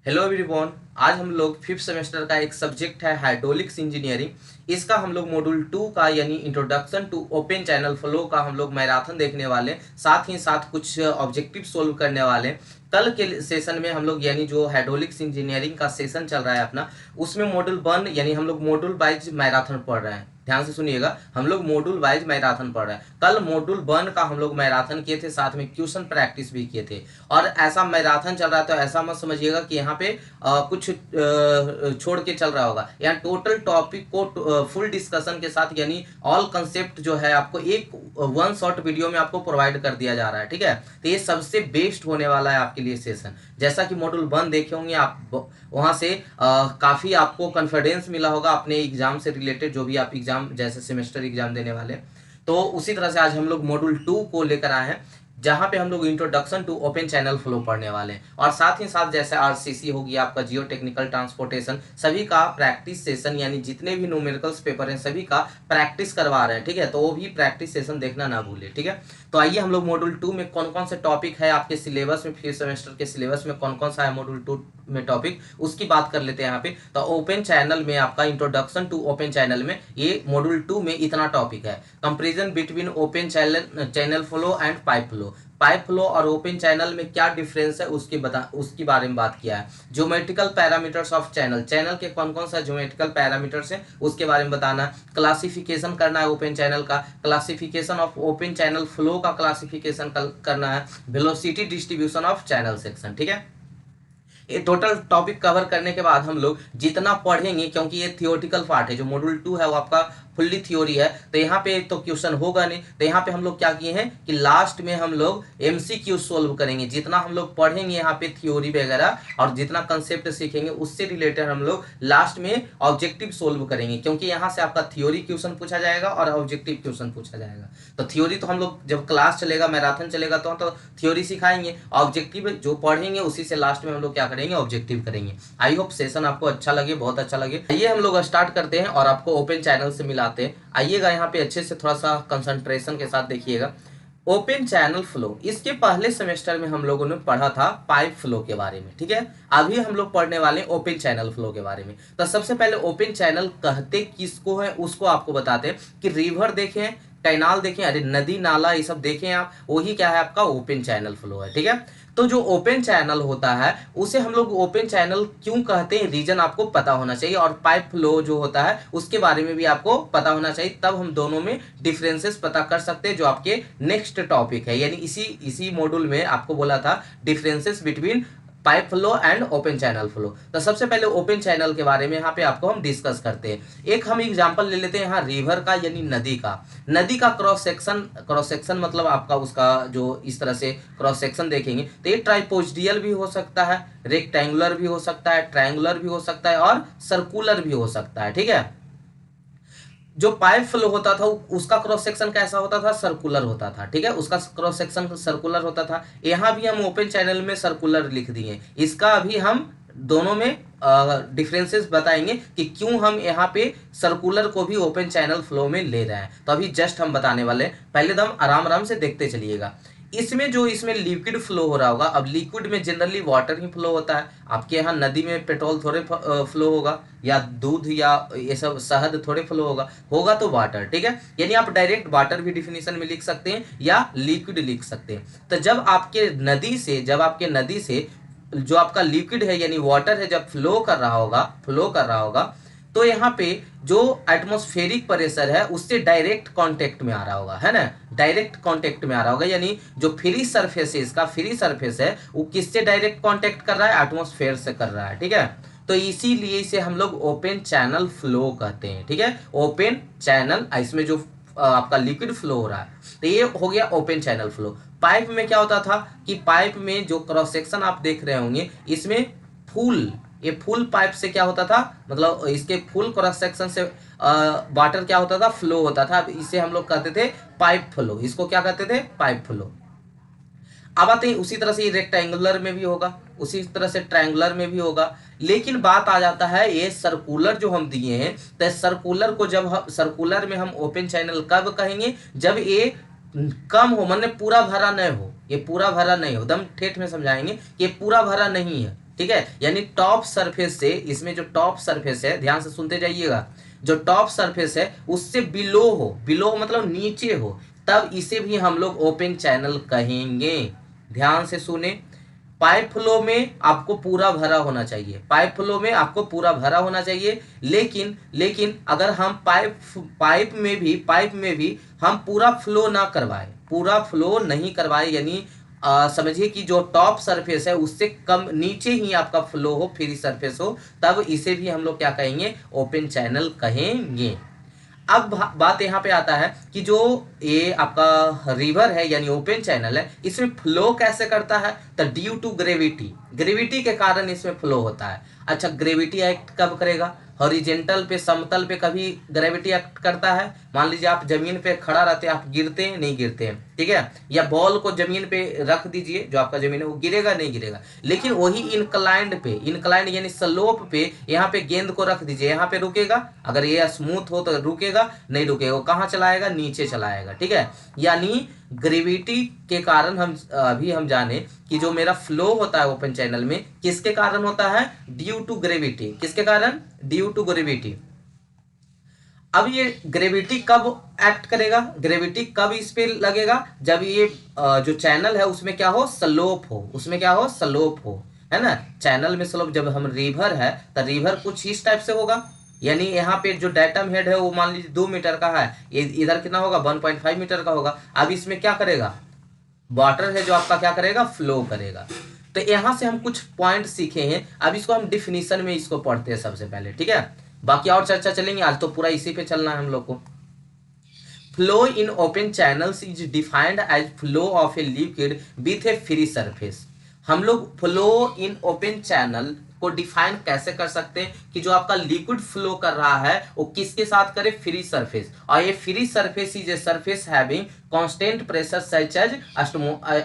Hello everyone. आज हम लोग फिफ्थ सेमेस्टर का एक सब्जेक्ट है हाइड्रोलिक्स इंजीनियरिंग। इसका हम लोग मॉड्यूल 2 का यानी introduction to open channel flow का हम लोग मैराथन देखने वाले, साथ ही साथ कुछ ऑब्जेक्टिव सोल्व करने वाले। कल के सेशन में हम लोग यानी जो हाइड्रोलिक्स इंजीनियरिंग का सेशन चल रहा है अपना, उसमें मॉड्यूल 1 यानी हम लोग मॉड्यूल वाइज मैराथन पढ़ रहे हैं। ध्यान से सुनिएगा, हम लोग मॉड्यूल वाइज मैराथन पढ़ रहे हैं। कल मॉड्यूल 1 का हम लोग मैराथन किए थे, साथ में क्वेश्चन प्रैक्टिस भी किए थे। और ऐसा मैराथन चल रहा है तो ऐसा मत समझिएगा कि यहाँ पे कुछ छोड़ के चल रहा होगा। यहाँ टोटल टॉपिक को फुल डिस्कशन के साथ यानी ऑल कंसेप्ट जो है आपको एक वन शॉट वीडियो में आपको प्रोवाइड कर दिया जा रहा है। ठीक है, तो ये सबसे बेस्ट होने वाला है आपके लिए सेशन। जैसा कि मॉड्यूल 1 देखे होंगे आप, वहां से काफी आपको कॉन्फिडेंस मिला होगा अपने एग्जाम से रिलेटेड, जो भी आप एग्जाम जैसे सेमेस्टर एग्जाम देने वाले। तो उसी तरह से आज हम लोग मॉड्यूल 2 को लेकर आए हैं, जहां पे हम लोग introduction to open channel flow पढ़ने वाले हैं। और साथ ही साथ जैसे आरसीसी हो गया, आपका जियो टेक्निकल ट्रांसपोर्टेशन, सभी का प्रैक्टिस सेशन यानी जितने भी न्यूमेरिकल्स पेपर हैं सभी का प्रैक्टिस करवा रहे हैं। ठीक है, तो वो भी प्रैक्टिस सेशन देखना ना भूले। ठीक है, तो आइए हम लोग मॉड्यूल 2 में कौन कौन से टॉपिक है आपके सिलेबस में, फिफ्थ सेमेस्टर के सिलेबस में कौन कौन सा है मॉड्यूल 2 में टॉपिक, उसकी बात कर लेते हैं यहाँ पे। तो ओपन चैनल में आपका इंट्रोडक्शन टू ओपन चैनल में ये मॉड्यूल 2 में इतना टॉपिक है। Comparison between open channel flow and pipe flow. Pipe flow और ओपन चैनल में क्या डिफरेंस है उसके बारे में बात किया है। Geometrical parameters of channel, channel के कौन कौन सा ज्योमेट्रिकल पैरामीटर्स है उसके बारे में बताना है। क्लासिफिकेशन करना है ओपन चैनल का, classification of open channel flow का क्लासिफिकेशन करना है। Velocity distribution of channel section. ठीक है, ये टोटल टॉपिक कवर करने के बाद हम लोग जितना पढ़ेंगे, क्योंकि ये थियोरटिकल पार्ट है, जो मॉड्यूल 2 है वो आपका फुल्ली थ्योरी है, तो यहाँ पे तो क्वेश्चन होगा नहीं। तो यहाँ पे हम लोग क्या किए हैं कि लास्ट में हम लोग एमसीक्यू सोल्व करेंगे। जितना हम लोग पढ़ेंगे यहाँ पे थ्योरी वगैरह और जितना कंसेप्ट सीखेंगे उससे रिलेटेड हम लोग लास्ट में ऑब्जेक्टिव सोल्व करेंगे, क्योंकि यहाँ से आपका थ्योरी क्वेश्चन पूछा जाएगा और ऑब्जेक्टिव क्वेश्चन पूछा जाएगा। तो थ्योरी तो हम लोग जब क्लास चलेगा, मैराथन चलेगा तो थ्योरी सिखाएंगे, ऑब्जेक्टिव जो पढ़ेंगे उसी से लास्ट में हम लोग क्या करेंगे, ऑब्जेक्टिव करेंगे। आई होप सेशन आपको अच्छा लगे, बहुत अच्छा लगे। आइए हम लोग स्टार्ट करते हैं और आपको ओपन चैनल से मिलाते हैं। आइएगा यहाँ पे अच्छे से थोड़ा सा कंसंट्रेशन के साथ देखिएगा। ओपन चैनल फ्लो, इसके पहले सेमेस्टर में हम लोगों ने पढ़ा था पाइप फ्लो के बारे में। ठीक है, अभी हम लोग पढ़ने वाले हैं ओपन चैनल फ्लो के बारे में। तो सबसे पहले ओपन चैनल कहते किसको है उसको आपको बताते हैं कि रिवर देखें, कैनाल देखें, अरे नदी नाला ये सब देखें आप, वही क्या है आपका ओपन चैनल फ्लो है। ठीक है, तो जो ओपन चैनल होता है उसे हम लोग ओपन चैनल क्यों कहते हैं, रीजन आपको पता होना चाहिए। और पाइप फ्लो जो होता है उसके बारे में भी आपको पता होना चाहिए, तब हम दोनों में डिफरेंसेस पता कर सकते हैं, जो आपके नेक्स्ट टॉपिक है। यानी इसी मॉड्यूल में आपको बोला था differences between pipe flow and open channel flow. तो सबसे पहले ओपन चैनल के बारे में यहाँ पे आपको हम डिस्कस करते हैं। एक हम एग्जांपल ले लेते हैं यहाँ रिवर का यानी नदी का। नदी का क्रॉस सेक्शन मतलब आपका उसका जो इस तरह से क्रॉस सेक्शन देखेंगे तो ये ट्राइपोजिडियल भी हो सकता है, रेक्टेंगुलर भी हो सकता है, ट्रायंगुलर भी हो सकता है और सर्कुलर भी हो सकता है। ठीक है, जो पाइप फ्लो होता था उसका क्रॉस सेक्शन कैसा होता था, सर्कुलर होता था। ठीक है, उसका क्रॉस सेक्शन सर्कुलर होता था। यहाँ भी हम ओपन चैनल में सर्कुलर लिख दिए, इसका अभी हम दोनों में डिफरेंसेस बताएंगे कि क्यों हम यहाँ पे सर्कुलर को भी ओपन चैनल फ्लो में ले रहे हैं। तो अभी जस्ट हम बताने वाले हैं, पहले तो हम आराम आराम से देखते चलिएगा। इसमें लिक्विड फ्लो हो रहा होगा। अब लिक्विड में जनरली वाटर ही फ्लो होता है। आपके यहाँ नदी में पेट्रोल थोड़े फ्लो होगा, या दूध या ये सब शहद थोड़े फ्लो होगा तो वाटर। ठीक है, यानी आप डायरेक्ट वाटर भी डिफिनेशन में लिख सकते हैं या लिक्विड लिख सकते हैं। तो जब आपके नदी से जो आपका लिक्विड है यानी वाटर है जब फ्लो कर रहा होगा तो यहाँ पे जो एटमॉस्फेरिक प्रेशर है उससे डायरेक्ट कांटेक्ट में आ रहा होगा, है ना, डायरेक्ट कांटेक्ट में आ रहा होगा। यानी जो फ्री सरफेस है वो किससे डायरेक्ट कांटेक्ट कर रहा है, एटमॉस्फेयर से कर रहा है। ठीक है, तो इसीलिए इसे हम लोग ओपन चैनल फ्लो कहते हैं। ठीक है, ओपन चैनल, इसमें जो आपका लिक्विड फ्लो हो रहा है तो ये हो गया ओपन चैनल फ्लो। पाइप में क्या होता था कि पाइप में जो क्रॉस सेक्शन आप देख रहे होंगे इसमें फुल पाइप से क्या होता था, मतलब इसके फुल क्रॉस सेक्शन से वाटर क्या होता था, फ्लो होता था। इसे हम लोग कहते थे पाइप फ्लो, इसको क्या कहते थे, पाइप फ्लो। अब आते हैं उसी तरह से ये रेक्टेंगुलर में भी होगा, उसी तरह से ट्रायंगुलर में भी होगा। लेकिन बात आ जाता है ये सर्कुलर जो हम दिए हैं, तो सर्कुलर में हम ओपन चैनल कब कहेंगे, जब ये कम हो, मतलब पूरा भरा नहीं हो, ये पूरा भरा नहीं हो, एकदम ठेठ में समझाएंगे कि ये पूरा भरा नहीं है, ठीक है, यानी टॉप सरफेस से, इसमें जो टॉप सरफेस है, ध्यान से सुनते जाइएगा, जो टॉप सरफेस है उससे बिलो हो, बिलो मतलब नीचे हो, तब इसे भी हम लोग ओपन चैनल कहेंगे। ध्यान से सुने, पाइप फ्लो में आपको पूरा भरा होना चाहिए, पाइप फ्लो में आपको पूरा भरा होना चाहिए, लेकिन लेकिन अगर हम पाइप में भी हम पूरा फ्लो ना करवाए, पूरा फ्लो नहीं करवाए, यानी समझिए कि जो टॉप सरफेस है उससे कम नीचे ही आपका फ्लो हो, फ्री सरफेस हो, तब इसे भी हम लोग क्या कहेंगे, ओपन चैनल कहेंगे। अब बात यहाँ पे आता है कि जो ये आपका रिवर है यानी ओपन चैनल है, इसमें फ्लो कैसे करता है, तो ड्यू टू ग्रेविटी, ग्रेविटी के कारण इसमें फ्लो होता है। अच्छा, ग्रेविटी एक्ट कब करेगा, हॉरिजेंटल पे, समतल पे कभी ग्रेविटी एक्ट करता है, मान लीजिए आप जमीन पे खड़ा रहते हैं, आप गिरते हैं, नहीं गिरते हैं, ठीक है, या बॉल को जमीन पे रख दीजिए, जो आपका जमीन है वो गिरेगा, नहीं गिरेगा, लेकिन वही इंक्लाइंड पे, इंक्लाइंड यानी स्लोप पे, यहाँ पे गेंद को रख दीजिए, यहाँ पे रुकेगा, अगर ये स्मूथ हो तो रुकेगा, नहीं रुकेगा, वो कहाँ चलाएगा, नीचे चलाएगा, ठीक है। यानी ग्रेविटी के कारण हम जाने कि जो मेरा फ्लो होता है ओपन चैनल में, किसके कारण होता है, ड्यू टू ग्रेविटी, किसके कारण, ड्यू टू ग्रेविटी। अब ये ग्रेविटी कब एक्ट करेगा, ग्रेविटी कब इस पे लगेगा, जब ये जो चैनल है उसमें क्या हो, स्लोप हो, उसमें क्या हो, स्लोप हो, है ना, चैनल में स्लोप, जब हम रिवर है तो रिवर कुछ इस टाइप से होगा, यानी यहाँ पे जो डेटम हेड है वो मान लीजिए 2 मीटर का है, इधर कितना होगा, 1.5 मीटर का होगा। अब इसमें क्या करेगा, वाटर है जो आपका क्या करेगा, फ्लो करेगा। तो यहां से हम कुछ पॉइंट सीखे हैं, अब इसको हम डिफिनीशन में इसको पढ़ते हैं सबसे पहले, ठीक है, बाकी और चर्चा चलेंगे, आज तो पूरा इसी पे चलना है हम लोग को। Flow in open channels is defined as flow of a liquid with a free surface. हम लोग फ्लो इन ओपन चैनल को डिफाइन कैसे कर सकते हैं कि जो आपका लिक्विड फ्लो कर रहा है वो किसके साथ करे, फ्री सरफेस, और ये free surface is a surface having constant pressure such as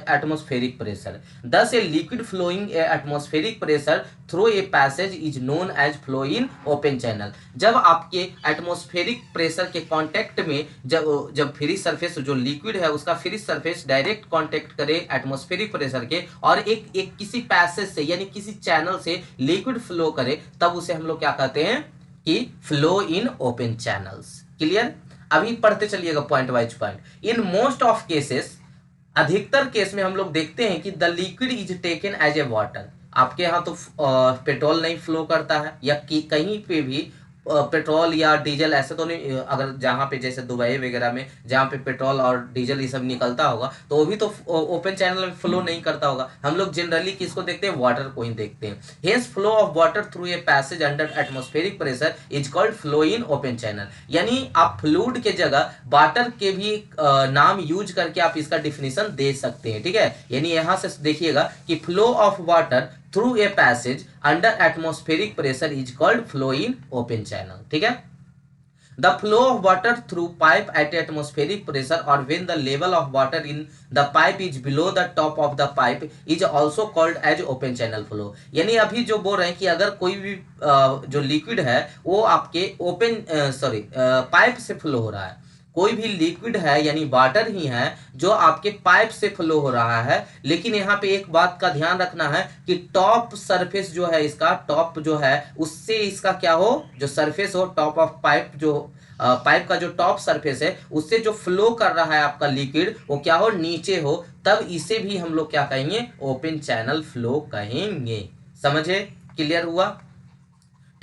atmospheric pressure. Thus a liquid flowing a atmospheric pressure through a passage is known as flow in open channel। जब आपके atmospheric pressure के contact में जब free surface जो liquid है उसका free surface direct contact करे atmospheric pressure के, और एक किसी पैसेज से यानी किसी चैनल से लिक्विड फ्लो करे, तब उसे हम लोग क्या कहते हैं कि flow in open channels. Clear, अभी पढ़ते चलिएगा point wise point. In most of cases, अधिकतर केस में हम लोग देखते हैं कि the liquid is taken as a water. आपके यहाँ तो पेट्रोल नहीं फ्लो करता है, या कहीं पे भी पेट्रोल या डीजल ऐसे तो नहीं, अगर जहाँ पे जैसे दुबई वगैरह में जहाँ पे पेट्रोल और डीजल ये सब निकलता होगा तो वो भी तो ओपन चैनल में फ्लो नहीं करता होगा। हम लोग जनरली किसको देखते हैं, वाटर को ही देखते हैं। Hence flow of water through a passage under atmospheric pressure is called flow in open channel. यानी आप फ्लूइड के जगह वाटर के भी नाम यूज करके आप इसका डिफिनीशन दे सकते हैं, ठीक है। यानी यहाँ से देखिएगा कि flow of water through a passage under atmospheric pressure is called flow in open channel, ठीक है। The flow of water through pipe at atmospheric pressure or when the level of water in the pipe is below the top of the pipe is also called as open channel flow। यानी अभी जो बोल रहे हैं कि अगर कोई भी जो लिक्विड है वो आपके पाइप से फ्लो हो रहा है, कोई भी लिक्विड है यानी वाटर ही है जो आपके पाइप से फ्लो हो रहा है, लेकिन यहाँ पे एक बात का ध्यान रखना है कि टॉप सरफेस जो है इसका, टॉप जो है उससे इसका क्या हो, जो सरफेस हो टॉप ऑफ पाइप, जो पाइप का जो टॉप सरफेस है उससे जो फ्लो कर रहा है आपका लिक्विड वो क्या हो, नीचे हो, तब इसे भी हम लोग क्या कहेंगे, ओपन चैनल फ्लो कहेंगे। समझे, क्लियर हुआ,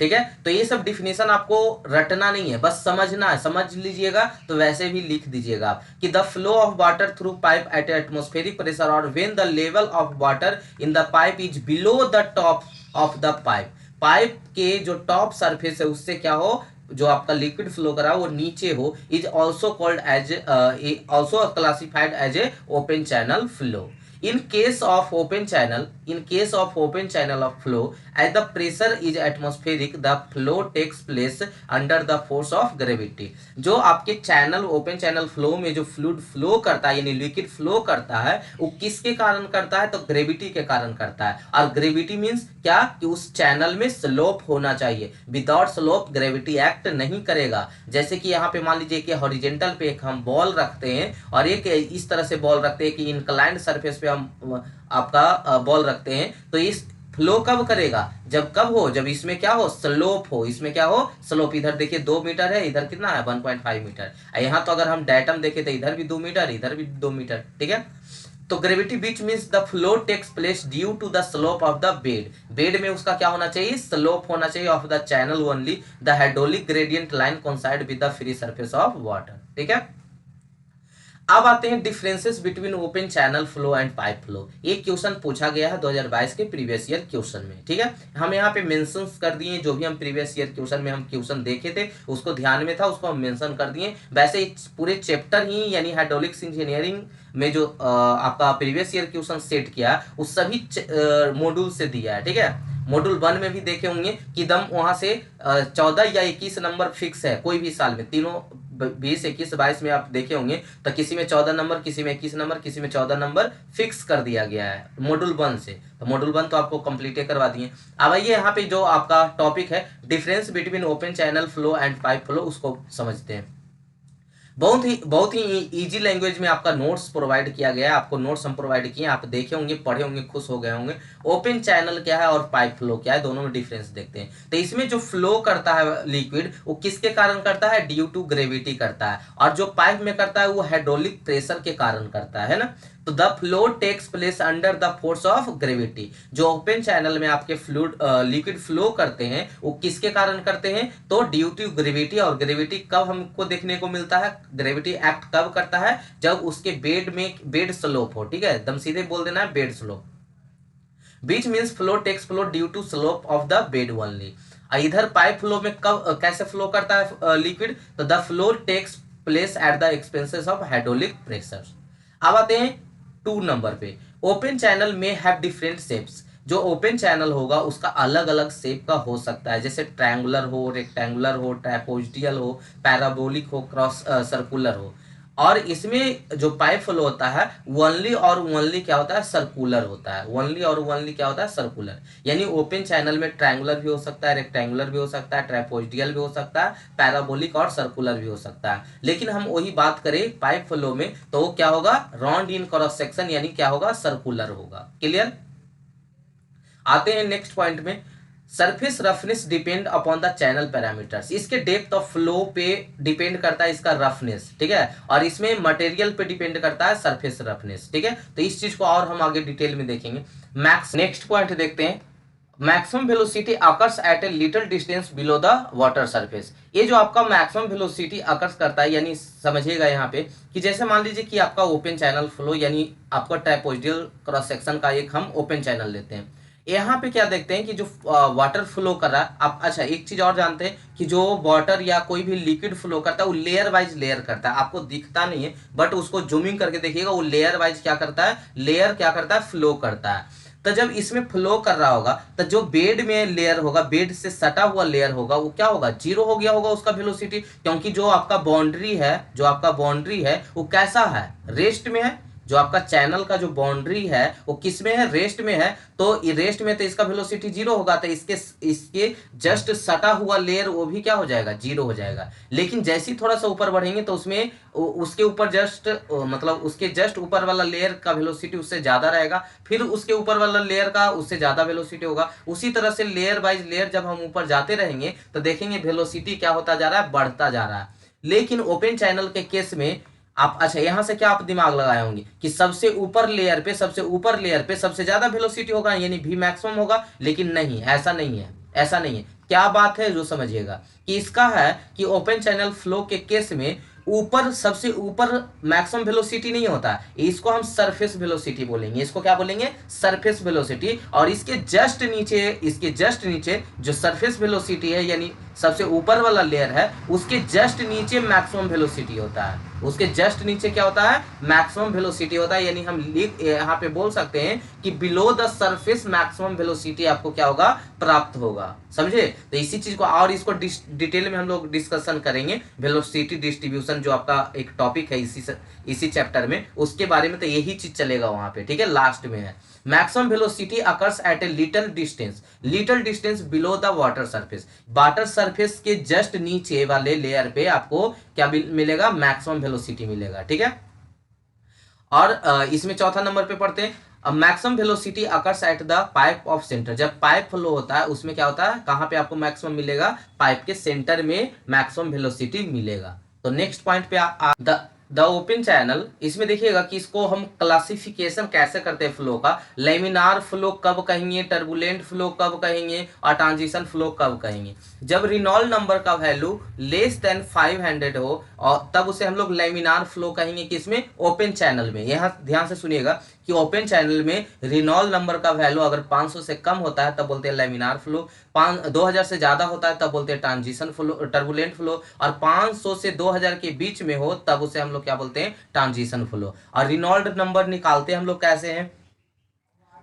ठीक है। तो ये सब डिफिनेशन आपको रटना नहीं है, बस समझना है, समझ लीजिएगा तो वैसे भी लिख दीजिएगा आप कि the flow of water through pipe at atmospheric pressure और when the level of water in the pipe is below the top of the pipe. Pipe के जो टॉप सरफेस है उससे क्या हो, जो आपका लिक्विड फ्लो करा वो नीचे हो, is also called as also classified as a open channel flow. In case of open channel of flow, as the pressure is atmospheric, the flow takes place under the force of gravity। जो आपके channel open channel flow में जो fluid flow करता है यानी liquid flow करता है वो किसके कारण करता है, तो ग्रेविटी के कारण करता है। और ग्रेविटी मीन्स क्या, कि उस चैनल में स्लोप होना चाहिए, विदाउट स्लोप ग्रेविटी एक्ट नहीं करेगा। जैसे कि यहाँ पे मान लीजिए कि हॉरिजेंटल पे एक हम बॉल रखते हैं और एक इस तरह से बॉल रखते हैं कि इंक्लाइंड सरफेस पे हम आपका बॉल रखते हैं, तो इस फ्लो कब करेगा, जब कब हो, जब इसमें क्या हो, स्लोप हो, इसमें क्या हो, स्लोप। इधर देखिए 2 मीटर है, इधर कितना है 1.5 मीटर। यहाँ तो अगर हम डायटम देखें तो इधर भी 2 मीटर, इधर भी 2 मीटर, ठीक है। तो gravity which means the flow takes place due to the slope of the bed. Bed में उसका क्या होना चाहिए, स्लोप होना चाहिए of the channel only. The hydraulic gradient line coincide with the free surface of water, ठीक है। अब आते हैं differences between open channel flow and pipe flow. ये क्वेश्चन पूछा गया है 2022 के प्रीवियस ईयर क्वेश्चन में, ठीक है। हम यहाँ पे मेंशन कर दिए, जो भी हम प्रीवियस ईयर क्वेश्चन में हम क्वेश्चन देखे थे उसको ध्यान में था, उसको हम मेंशन कर दिए। वैसे पूरे चैप्टर ही यानी हाइड्रोलिक्स इंजीनियरिंग में जो आपका प्रीवियस ईयर क्वेश्चन सेट किया उस सभी मॉड्यूल से दिया है, ठीक है। मॉड्यूल 1 में भी देखे होंगे कि दम वहां से 14 या 21 नंबर फिक्स है कोई भी साल में, तीनों 20, 21, 22 में आप देखे होंगे तो किसी में 14 नंबर, किसी में 21 नंबर, किसी में 14 नंबर फिक्स कर दिया गया है मॉड्यूल 1 से। तो मॉड्यूल 1 तो आपको कंप्लीट करवा दिए। अब आइए यहाँ पे जो आपका टॉपिक है difference between open channel flow and pipe flow, उसको समझते हैं। बहुत ही इजी लैंग्वेज में आपका नोट्स प्रोवाइड किया गया है। आपको नोट्स हम प्रोवाइड किए, आप देखे होंगे, पढ़े होंगे, खुश हो गए होंगे। ओपन चैनल क्या है और पाइप फ्लो क्या है, दोनों में डिफरेंस देखते हैं। तो इसमें जो फ्लो करता है लिक्विड वो किसके कारण करता है, ड्यू टू ग्रेविटी करता है। और जो पाइप में करता है वो हाइड्रोलिक प्रेशर के कारण करता है ना। तो the flow takes place under the force of gravity. जो ओपन चैनल में आपके फ्लूइड लिक्विड फ्लो करते हैं वो किसके कारण करते हैं, तो ड्यू टू ग्रेविटी। और ग्रेविटी कब हमको देखने को मिलता है, ग्रेविटी एक्ट कब करता है, जब उसके बेड स्लोप हो, ठीक है, एकदम सीधे बोल देना है bed slope. Which means flow takes flow due to slope of the bed only. इधर पाइप फ्लो में कब कैसे फ्लो करता है लिक्विड, तो the flow takes place at the expenses of hydraulic pressure. अब आते हैं 2 नंबर पे। ओपन चैनल में हैव डिफरेंट शेप्स। जो ओपन चैनल होगा उसका अलग अलग शेप का हो सकता है, जैसे ट्रायंगुलर हो, रेक्टेंगुलर हो, ट्रापेजोइडल हो, पैराबोलिक हो, क्रॉस सर्कुलर हो। और इसमें जो पाइप फ्लो होता है ओनली और ओनली क्या होता है, सर्कुलर होता है। ओनली और ओनली क्या होता है, सर्कुलर। यानी ओपन चैनल में ट्रायंगुलर भी हो सकता है, रेक्टेंगुलर भी हो सकता है, ट्रापेजोइडल भी हो सकता है, पैराबोलिक और सर्कुलर भी हो सकता है। लेकिन हम वही बात करें पाइप फ्लो में तो वो क्या होगा, राउंड इन क्रॉस सेक्शन, यानी क्या होगा, सर्कुलर होगा। क्लियर। आते हैं नेक्स्ट पॉइंट में। Surface roughness depend upon the channel parameters. इसके डेप्थ ऑफ फ्लो पे डिपेंड करता है इसका रफनेस, ठीक है। और इसमें मटेरियल पे डिपेंड करता है सरफेस रफनेस, ठीक है। तो इस चीज को और हम आगे डिटेल में देखेंगे। नेक्स्ट पॉइंट देखते हैं। Maximum velocity occurs at a little distance below the water surface. ये जो आपका मैक्सिमम वेलोसिटी अकर्स करता है, यानी समझिएगा यहाँ पे कि जैसे मान लीजिए कि आपका ओपन चैनल फ्लो यानी आपका ट्रापेजोइडल क्रॉस सेक्शन का एक हम ओपन चैनल लेते हैं। यहाँ पे क्या देखते हैं कि जो वाटर फ्लो कर रहा है आप, अच्छा एक चीज और जानते हैं कि जो वाटर या कोई भी लिक्विड फ्लो करता है वो लेयर वाइज लेयर करता है। आपको दिखता नहीं है बट उसको जूमिंग करके देखिएगा, वो लेयर वाइज क्या करता है, लेयर क्या करता है, फ्लो करता है। तो जब इसमें फ्लो कर रहा होगा तो जो बेड में लेयर होगा, बेड से सटा हुआ लेयर होगा, वो क्या होगा, जीरो हो गया होगा उसका वेलोसिटी। क्योंकि जो आपका बाउंड्री है वो कैसा है, रेस्ट में है। जो आपका चैनल का जो बाउंड्री है वो किस में है, रेस्ट में है। तो रेस्ट में तो इसका वेलोसिटी जीरो होगा, तो इसके जस्ट सटा हुआ लेयर वो भी क्या हो जाएगा, जीरो हो जाएगा। लेकिन जैसे ही थोड़ा सा ऊपर बढ़ेंगे तो उसमें उसके ऊपर मतलब उसके जस्ट ऊपर वाला लेयर का वेलोसिटी उससे ज्यादा रहेगा, फिर उसके ऊपर वाला लेयर का उससे ज्यादा वेलोसिटी होगा। उसी तरह से लेयर बाइज लेयर जब हम ऊपर जाते रहेंगे तो देखेंगे वेलोसिटी क्या होता जा रहा है, बढ़ता जा रहा है। लेकिन ओपन चैनल के केस में आप, अच्छा यहां से क्या आप दिमाग लगाए होंगे कि सबसे ऊपर लेयर पे सबसे ज्यादा वेलोसिटी होगा यानी भी मैक्सिमम होगा। लेकिन नहीं, ऐसा नहीं है। क्या बात है जो समझिएगा कि इसका है कि ओपन चैनल फ्लो के केस में ऊपर सबसे ऊपर मैक्सिमम वेलोसिटी नहीं होता, इसको हम सरफेस वेलोसिटी बोलेंगे। इसको क्या बोलेंगे, सरफेस वेलोसिटी। और इसके जस्ट नीचे जो सरफेस वेलोसिटी है यानी सबसे ऊपर वाला लेयर है उसके जस्ट नीचे मैक्सिमम वेलोसिटी होता है। उसके जस्ट नीचे क्या होता है, मैक्सिमम वेलोसिटी होता है। यानी हम यहाँ पे बोल सकते हैं कि below the surface maximum velocity आपको क्या होगा, प्राप्त होगा। समझे। तो इसी चीज को और इसको डिटेल में हम लोग डिस्कशन करेंगे। वेलोसिटी डिस्ट्रीब्यूशन जो आपका एक टॉपिक है इसी चैप्टर में, उसके बारे में तो यही चीज चलेगा वहां पे, ठीक है, लास्ट में है। Maximum velocity occurs at a little distance below the water surface के जस्ट नीचे वाले लेयर पे आपको क्या मिलेगा, मैक्सिमम वेलोसिटी मिलेगा, ठीक है। और इसमें चौथा नंबर पे पढ़ते हैं। अब maximum velocity occurs at the pipe of centre, जब पाइप फ्लो होता है उसमें क्या होता है, कहाँ पे आपको मैक्सिमम मिलेगा, पाइप के सेंटर में मैक्सिमम वेलोसिटी मिलेगा। तो नेक्स्ट पॉइंट पे द ओपन चैनल, इसमें देखिएगा कि इसको हम क्लासिफिकेशन कैसे करते हैं फ्लो का, लेमिनार फ्लो कब कहेंगे, टर्बुलेंट फ्लो कब कहेंगे, और ट्रांजिशन फ्लो कब कहेंगे। जब रिनॉल्ड नंबर का वैल्यू लेस देन 500 हो और तब उसे हम लोग लेमिनार फ्लो कहेंगे, किसमें, ओपन चैनल में। यहाँ ध्यान से सुनिएगा कि ओपन चैनल में रिनॉल्ड नंबर का वैल्यू अगर 500 से कम होता है तब बोलते हैं लेमिनार फ्लो, 2000 से ज्यादा होता है तब बोलते हैं ट्रांजिशन फ्लो, टर्बुलेंट फ्लो, और 500 से 2000 के बीच में हो तब उसे हम लोग क्या बोलते हैं, ट्रांजिशन फ्लो। और रिनॉल्ड नंबर निकालते हम लोग कैसे हैं,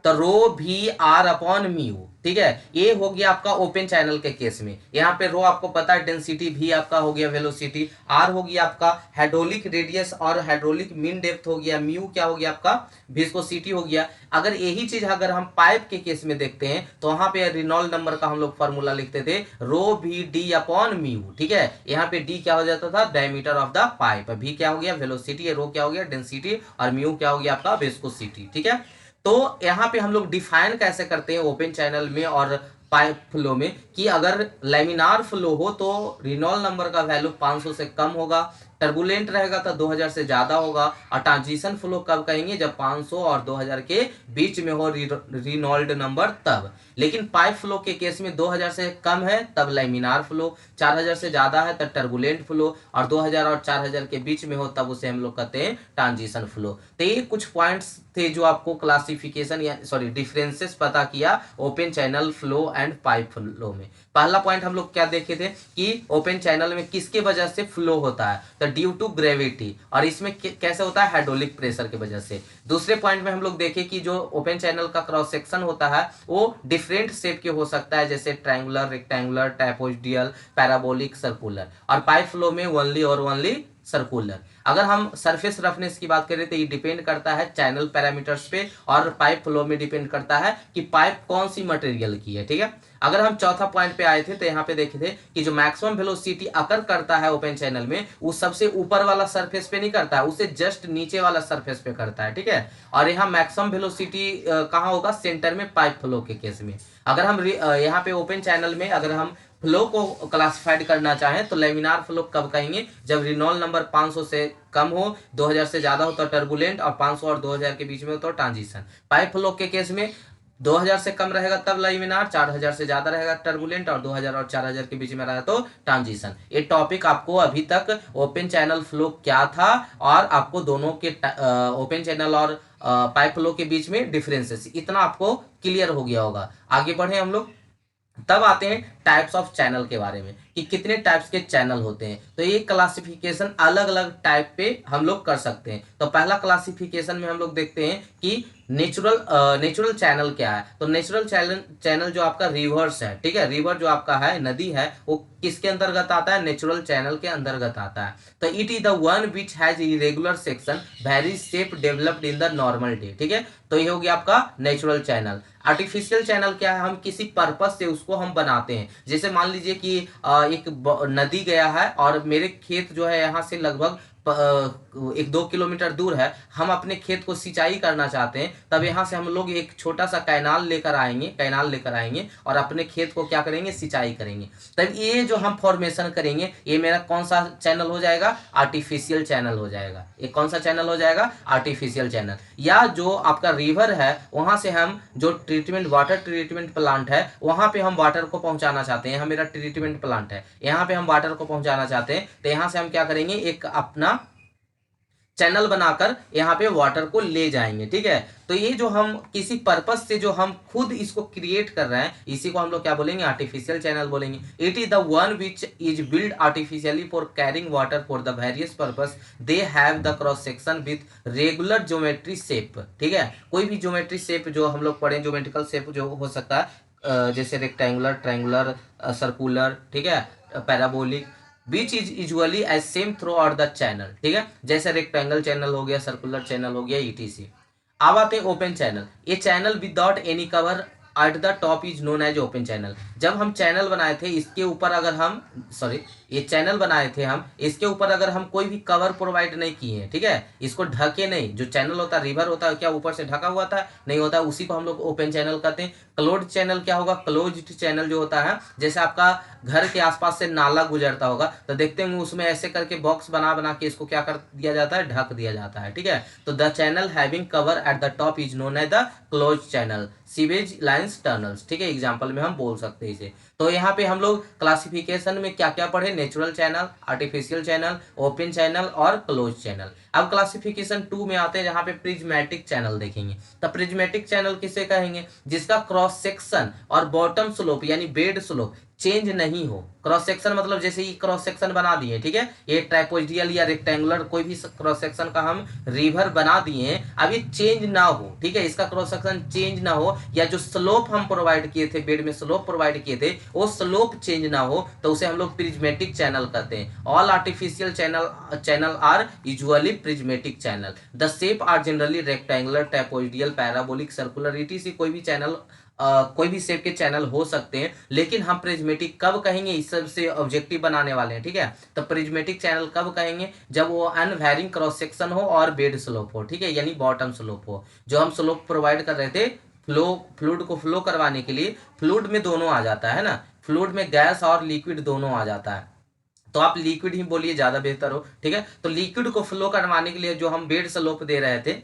तो रो भी आर अपॉन म्यू, ठीक है। ये हो गया आपका ओपन चैनल के केस में, यहाँ पे रो आपको पता है डेंसिटी, भी आपका हो गया वेलोसिटी, आर हो गया आपका हाइड्रोलिक रेडियस और हाइड्रोलिक मीन डेप्थ हो गया, म्यू क्या हो गया आपका, विस्कोसिटी हो गया। अगर यही चीज अगर हम पाइप के केस में देखते हैं तो वहां पे रिनॉल्ड नंबर का हम लोग फॉर्मूला लिखते थे रो भी डी अपॉन म्यू, ठीक है। यहाँ पे डी क्या हो जाता था, डायमीटर ऑफ द पाइप, भी क्या हो गया वेलोसिटी, रो क्या हो गया डेंसिटी, और म्यू क्या हो गया आपका विस्कोसिटी, ठीक है। तो यहाँ पे हम लोग डिफाइन कैसे करते हैं ओपन चैनल में और पाइप फ्लो में, कि अगर लेमिनार फ्लो हो तो रिनॉल्ड नंबर का वैल्यू 500 से कम होगा, टर्बुलेंट रहेगा तो 2000 से ज्यादा होगा, और ट्रांजिशन फ्लो कब कहेंगे, जब 500 और 2000 के बीच में हो रिनॉल्ड नंबर तब। लेकिन पाइप फ्लो के केस में 2000 से कम है तब लेमिनार फ्लो, 4000 से ज्यादा है तब टर्बुलेंट फ्लो, और 2000 और 4000 के बीच में हो तब उसे हम लोग कहते हैं ट्रांजिशन फ्लो। तो ये कुछ पॉइंट्स थे जो आपको क्लासिफिकेशन या सॉरी डिफरेंसेस पता किया open channel flow and pipe flow में। पहला पॉइंट हम लोग क्या देखे थे कि ओपन चैनल में किसके वजह से फ्लो होता है, तो ड्यू टू ग्रेविटी, और इसमें कैसे होता है, हाइड्रोलिक प्रेशर की वजह से। दूसरे पॉइंट में हम लोग देखे कि जो ओपन चैनल का क्रॉस सेक्शन होता है वो डिफरेंट शेप के हो सकता है, जैसे triangular, rectangular, trapezoidal, parabolic, circular, और पाइप फ्लो में ओनली और ओनली सर्कुलर। अगर हम सरफेस रफनेस की बात करें तो ये डिपेंड करता है चैनल पैरामीटर्स पे, और पाइप फ्लो में डिपेंड करता है कि पाइप कौन सी मटेरियल की है, ठीक है। अगर हम चौथा पॉइंट पे आए थे तो यहाँ पे देखे थे कि जो मैक्सिमम वेलोसिटी अकर करता है ओपन चैनल में वो सबसे ऊपर वाला सरफेस पे नहीं करता है, उसे जस्ट नीचे वाला सरफेस पे करता है, ठीक है। और यहाँ मैक्सिमम वेलोसिटी कहाँ होगा, सेंटर में, पाइप फ्लो के केस में। अगर हम यहाँ पे ओपन चैनल में अगर हम फ्लो को क्लासिफाइड करना चाहें तो लेमिनार फ्लो कब कहेंगे, जब रिनॉल्ड नंबर 500 से कम हो, 2000 से ज्यादा हो तो टर्बुलेंट, और 500 और 2000 के बीच में हो तो ट्रांजिशन। पाइप फ्लो के केस में 2000 से कम रहेगा तब लेमिनार, 4000 से ज्यादा रहेगा टर्बुलेंट, और 2000 और 4000 के बीच में रहा तो ट्रांजिशन। ये टॉपिक आपको अभी तक ओपन चैनल फ्लो क्या था और आपको दोनों के ओपन चैनल और पाइप फ्लो के बीच में डिफरेंसेस, इतना आपको क्लियर हो गया होगा। आगे बढ़े हम लोग, तब आते हैं टाइप्स ऑफ चैनल के बारे में कि कितने टाइप्स के चैनल होते हैं। तो ये क्लासिफिकेशन अलग अलग टाइप पे हम लोग कर सकते हैं। तो पहला क्लासिफिकेशन में हम लोग देखते हैं कि नेचुरल चैनल क्या है। तो नेचुरल चैनल जो आपका रिवर्स है, ठीक है, रिवर जो आपका है, नदी है, वो किसके अंतर्गत आता है, नेचुरल चैनल के अंतर्गत आता है। तो it is the one which has irregular section very shape developed in the normal day, ठीक है। तो ये हो गया आपका नेचुरल चैनल। आर्टिफिशियल चैनल क्या है, हम किसी पर्पस से उसको हम बनाते हैं। जैसे मान लीजिए कि एक नदी गया है और मेरे खेत जो है यहाँ से लगभग 1-2 किलोमीटर दूर है, हम अपने खेत को सिंचाई करना चाहते हैं, तब यहाँ से हम लोग एक छोटा सा कैनाल लेकर आएंगे और अपने खेत को क्या करेंगे, सिंचाई करेंगे। तब ये जो हम फॉर्मेशन करेंगे ये मेरा कौन सा चैनल हो जाएगा, आर्टिफिशियल चैनल हो जाएगा। ये कौन सा चैनल हो जाएगा, आर्टिफिशियल चैनल। या जो आपका रिवर है वहां से हम जो वाटर ट्रीटमेंट प्लांट है वहां पे हम वाटर को पहुंचाना चाहते हैं, यहाँ मेरा ट्रीटमेंट प्लांट है, यहाँ पे हम वाटर को पहुंचाना चाहते हैं, तो यहाँ से हम क्या करेंगे, एक अपना चैनल बनाकर यहाँ पे वाटर को ले जाएंगे, ठीक है। तो ये जो हम किसी पर्पस से जो हम खुद इसको क्रिएट कर रहे हैं, इसी को हम लोग क्या बोलेंगे, आर्टिफिशियल चैनल बोलेंगे। It is the one which is build artificially for carrying water for the various purpose, they have the cross section with regular geometry shape, ठीक है। कोई भी ज्योमेट्री शेप जो हम लोग पढ़े, ज्योमेट्रिकल शेप जो हो सकता है, जैसे रेक्टेंगुलर, ट्रायंगुलर, सर्कुलर, ठीक है, parabolic, which is usually as same throughout the channel, ठीक है। जैसे रेक्टेंगल चैनल हो गया, सर्कुलर चैनल हो गया, ईटीसी। अब आते हैं ओपन चैनल। ये channel without any cover at the top is known as open channel. जब हम चैनल बनाए थे इसके ऊपर अगर हम सॉरी ये चैनल बनाए थे हम, इसके ऊपर अगर हम कोई भी कवर प्रोवाइड नहीं किए हैं, ठीक है, इसको ढके नहीं, जो चैनल होता है रिवर होता है क्या ऊपर से ढका हुआ था, नहीं होता, उसी को हम लोग ओपन चैनल कहते हैं। क्लोज्ड चैनल क्या होगा, क्लोज्ड चैनल जो होता है जैसे आपका घर के आसपास से नाला गुजरता होगा तो देखते होंगे उसमें ऐसे करके बॉक्स बना बना के इसको क्या कर दिया जाता है, ढक दिया जाता है, ठीक है। तो the channel having cover at the top is known as the close channel, sewage lines tunnels, ठीक है, एग्जांपल में हम बोल सकते हैं इसे। तो यहाँ पे हम लोग क्लासिफिकेशन में क्या क्या पढ़े, natural channel, artificial channel, open channel और क्लोज चैनल। अब क्लासिफिकेशन 2 में आते हैं जहाँ पे प्रिज्मेटिक चैनल देखेंगे। तो प्रिज्मेटिक चैनल किसे कहेंगे, जिसका क्रॉस सेक्शन और बॉटम स्लोप यानी बेड स्लोप चेंज नहीं हो। क्रॉस सेक्शन मतलब जैसे ये क्रॉस सेक्शन बना दिए, ठीक है, ये ट्राइपोइडियल या रेक्टेंगुलर कोई भी क्रॉस सेक्शन का हम रिवर बना दिए, अब ये चेंज ना हो, ठीक है, इसका क्रॉस सेक्शन चेंज ना हो, या जो स्लोप हम प्रोवाइड किए थे, बेड में स्लोप प्रोवाइड किए थे, वो स्लोप चेंज ना हो, तो उसे हम लोग प्रिज्मेटिक चैनल कहते हैं। All artificial channel are usually prismatic channel. The shape are generally rectangular, trapezoidal, parabolic, circular, ETC. कोई भी चैनल कोई भी शेप के चैनल हो सकते हैं, लेकिन हम प्रिज्मेटिक कब कहेंगे, इस सब से ऑब्जेक्टिव बनाने वाले हैं, ठीक है। तो प्रिज्मेटिक चैनल कब कहेंगे, जब वो अनवैरिंग क्रॉस सेक्शन हो और बेड स्लोप हो, ठीक है, यानी बॉटम स्लोप हो। जो हम स्लोप प्रोवाइड कर रहे थे फ्लूइड को फ्लो करवाने के लिए, फ्लूइड में दोनों आ जाता है ना, फ्लूइड में गैस और लिक्विड दोनों आ जाता है, तो आप लिक्विड ही बोलिए ज्यादा बेहतर हो, ठीक है। तो लिक्विड को फ्लो करवाने के लिए जो हम बेड स्लोप दे रहे थे,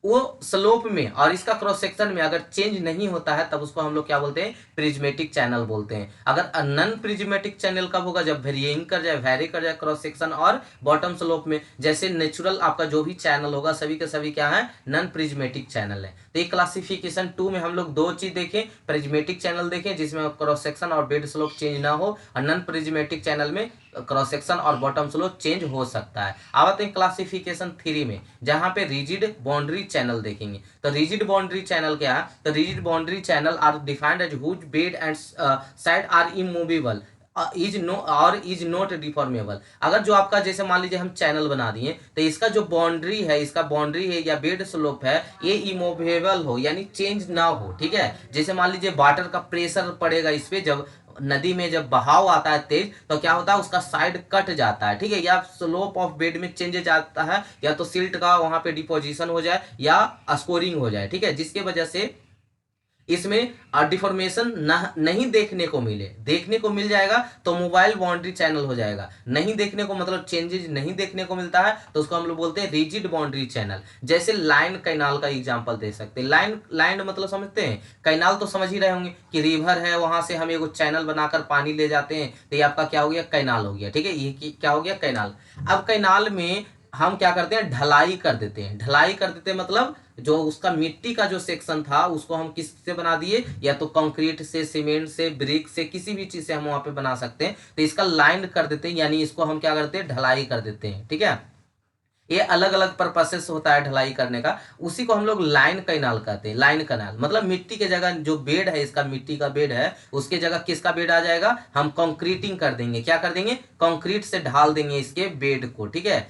वो स्लोप में और इसका क्रॉस सेक्शन में अगर चेंज नहीं होता है तब उसको हम लोग क्या बोलते हैं, प्रिज्मेटिक चैनल बोलते हैं। अगर नन प्रिज्मेटिक चैनल कब होगा, जब वेरिएंग कर जाए, वैरी कर जाए क्रॉस सेक्शन और बॉटम स्लोप में। जैसे नेचुरल आपका जो भी चैनल होगा सभी के सभी क्या है, नन प्रिज्मेटिक चैनल है। तो ये क्लासिफिकेशन 2 में हम लोग दो चीज देखें, प्रिज्मेटिक चैनल देखें जिसमें क्रॉस सेक्शन और बेड स्लोप चेंज ना हो, और नन प्रिज्मेटिक चैनल में क्रॉस सेक्शन और बॉटम स्लोप चेंज हो सकता है। अब आते हैं क्लासिफिकेशन 3 में, जहां पे रिजिड बाउंड्री चैनल देखेंगे। तो रिजिड बाउंड्री चैनल क्या है, तो rigid boundary channel are defined as whose bed and side are immovable is not deformable. अगर जो आपका जैसे मान लीजिए हम चैनल बना दिए, तो इसका जो बाउंड्री है, इसका बाउंड्री है या बेड स्लोप है, ये इमूवेबल हो यानी चेंज ना हो, ठीक है। जैसे मान लीजिए वाटर का प्रेशर पड़ेगा इस पे, जब नदी में जब बहाव आता है तेज, तो क्या होता है उसका साइड कट जाता है, ठीक है, या स्लोप ऑफ बेड में चेंजेस आता है, या तो सिल्ट का वहां पे डिपोजिशन हो जाए या स्कोरिंग हो जाए, ठीक है, जिसके वजह से इसमें डिफॉर्मेशन नहीं देखने को मिले। देखने को मिल जाएगा तो मोबाइल बाउंड्री चैनल हो जाएगा, नहीं देखने को मतलब चेंजेस नहीं देखने को मिलता है तो उसको हम लोग बोलते हैं रिजिड बाउंड्री चैनल। जैसे लाइन कैनाल का एग्जांपल दे सकते हैं। लाइन लाइन मतलब समझते हैं, कैनाल तो समझ ही रहे होंगे कि रिवर है, वहां से हम एक चैनल बनाकर पानी ले जाते हैं, तो ये आपका क्या हो गया, कैनाल हो गया, ठीक है, ये क्या हो गया, कैनाल। अब कैनाल में हम क्या करते हैं, ढलाई कर देते हैं। ढलाई कर देते हैं मतलब जो उसका मिट्टी का जो सेक्शन था उसको हम किस से बना दिए, या तो कंक्रीट से, सीमेंट से, ब्रिक से, किसी भी चीज से हम वहां पे बना सकते हैं, तो इसका लाइन कर देते हैं, यानी इसको हम क्या करते हैं, ढलाई कर देते हैं, ठीक है। ये अलग अलग पर्पसेस होता है ढलाई करने का, उसी को हम लोग लाइन कैनाल कहते हैं। लाइन कैनाल मतलब मिट्टी के जगह जो बेड है, इसका मिट्टी का बेड है, उसके जगह किसका बेड आ जाएगा, हम कंक्रीटिंग कर देंगे, क्या कर देंगे, कंक्रीट से ढाल देंगे इसके बेड को, ठीक है,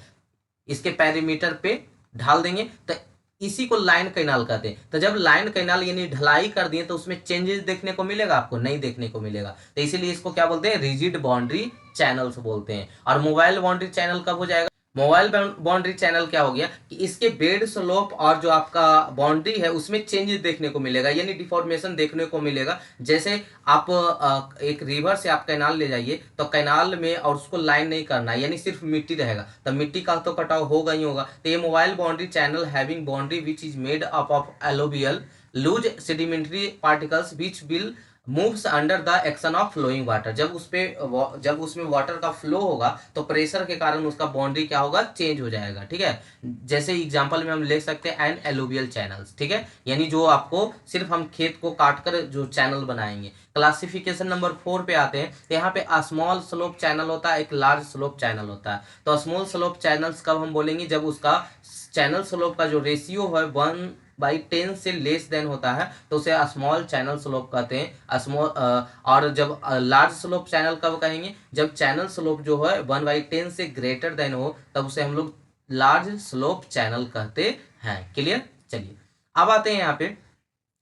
इसके पेरीमीटर पे ढाल देंगे, तो इसी को लाइन कैनाल कहते हैं। तो जब लाइन कैनाल यानी ढलाई कर दिए तो उसमें चेंजेस देखने को मिलेगा, आपको नहीं देखने को मिलेगा, तो इसीलिए इसको क्या बोलते हैं, रिजिड बाउंड्री चैनल्स बोलते हैं। और मोबाइल बाउंड्री चैनल कब हो जाएगा, मोबाइल बाउंड्री चैनल क्या हो गया कि इसके बेड स्लोप और जो आपका बाउंड्री है उसमें चेंजेस देखने को मिलेगा, यानी डिफॉर्मेशन देखने को मिलेगा। जैसे आप एक रिवर से आप कैनाल ले जाइए, तो कैनाल में और उसको लाइन नहीं करना है, यानी सिर्फ मिट्टी रहेगा, तो मिट्टी का तो कटाव होगा ही होगा। तो ये mobile boundary channel having boundary which is made up of alluvial loose sedimentary particles which will moves under the action of flowing water. जब उसमें वाटर का फ्लो होगा तो प्रेशर के कारण उसका बाउंड्री क्या होगा, चेंज हो जाएगा, ठीक है। जैसे एग्जांपल में हम ले सकते हैं एन एलुवियल चैनल्स, ठीक है, यानी जो आपको सिर्फ हम खेत को काट कर जो चैनल बनाएंगे। क्लासिफिकेशन नंबर 4 पे आते हैं, तो यहाँ पे स्मॉल स्लोप चैनल होता है, एक लार्ज स्लोप चैनल होता है। तो स्मॉल स्लोप चैनल्स कब हम बोलेंगे, जब उसका चैनल स्लोप का जो रेशियो है 1/10 से लेस देन होता है, तो उसे स्मॉल चैनल स्लोप कहते हैं। स्मॉल और जब लार्ज स्लोप चैनल कब कहेंगे, जब चैनल स्लोप जो है 1/10 से ग्रेटर देन हो, तब उसे हम लोग लार्ज स्लोप चैनल कहते हैं। क्लियर, चलिए अब आते हैं यहाँ पे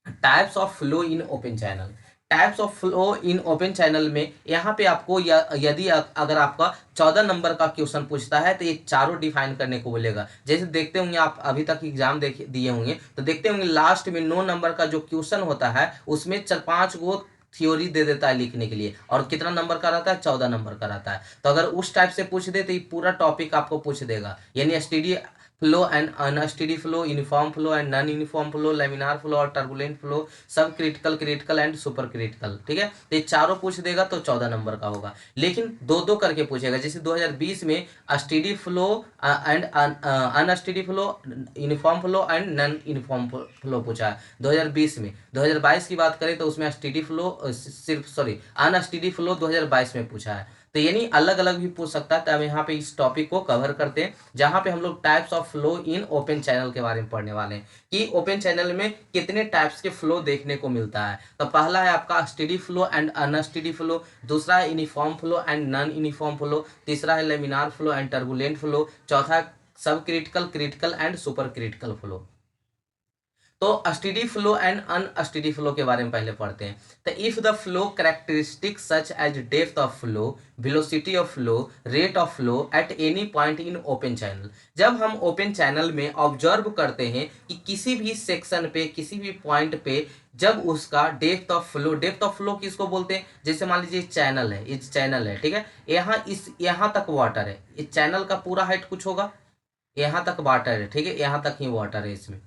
types of flow in open channel. Types of flow in open channel में यहाँ पे आपको यदि अगर आपका 14 नंबर का क्वेश्चन पूछता है तो ये चारों डिफाइन करने को बोलेगा। जैसे देखते होंगे आप अभी तक एग्जाम दिए होंगे तो देखते होंगे लास्ट में 9 नंबर का जो क्वेश्चन होता है उसमें 4-5 गो थ्योरी दे देता है लिखने के लिए, और कितना नंबर का रहता है, 14 नंबर का रहता है। तो अगर उस टाइप से पूछ दे तो ये पूरा टॉपिक आपको पूछ देगा, यानी STD flow and unsteady flow, uniform flow and non uniform flow, laminar flow और टर्बुलेंट फ्लो, सब critical, critical and super critical. ठीक है, तो ये चारों पूछ देगा तो 14 नंबर का होगा, लेकिन दो दो करके पूछेगा। जैसे 2020 में steady flow and unsteady flow, uniform flow and non uniform flow पूछा है 2020 में। 2022 की बात करें तो उसमें स्टेडी फ्लो सिर्फ सॉरी अनस्टेडी फ्लो 2022 में पूछा है। तो यानी अलग अलग भी पूछ सकता है। तो हम यहाँ पे इस टॉपिक को कवर करते हैं जहाँ पे हम लोग types of flow in open channel के बारे में पढ़ने वाले हैं कि ओपन चैनल में कितने टाइप्स के फ्लो देखने को मिलता है। तो पहला है आपका steady flow and unsteady flow, दूसरा है uniform flow and non uniform flow, तीसरा है laminar flow and turbulent flow, चौथा sub critical, critical and super critical flow. तो steady flow and unsteady flow के बारे में पहले पढ़ते हैं। तो if the flow characteristic such as depth of flow, velocity of flow, rate of flow at any point in open channel. जब हम ओपन चैनल में ऑब्जर्व करते हैं कि किसी भी सेक्शन पे, किसी भी पॉइंट पे जब उसका depth of flow, depth of flow किसको बोलते हैं, जैसे मान लीजिए चैनल है, इस चैनल है, ठीक है, यहाँ तक वाटर है, इस चैनल का पूरा हाइट कुछ होगा, यहाँ तक वाटर है, ठीक है, यहाँ तक ही वाटर है इसमें।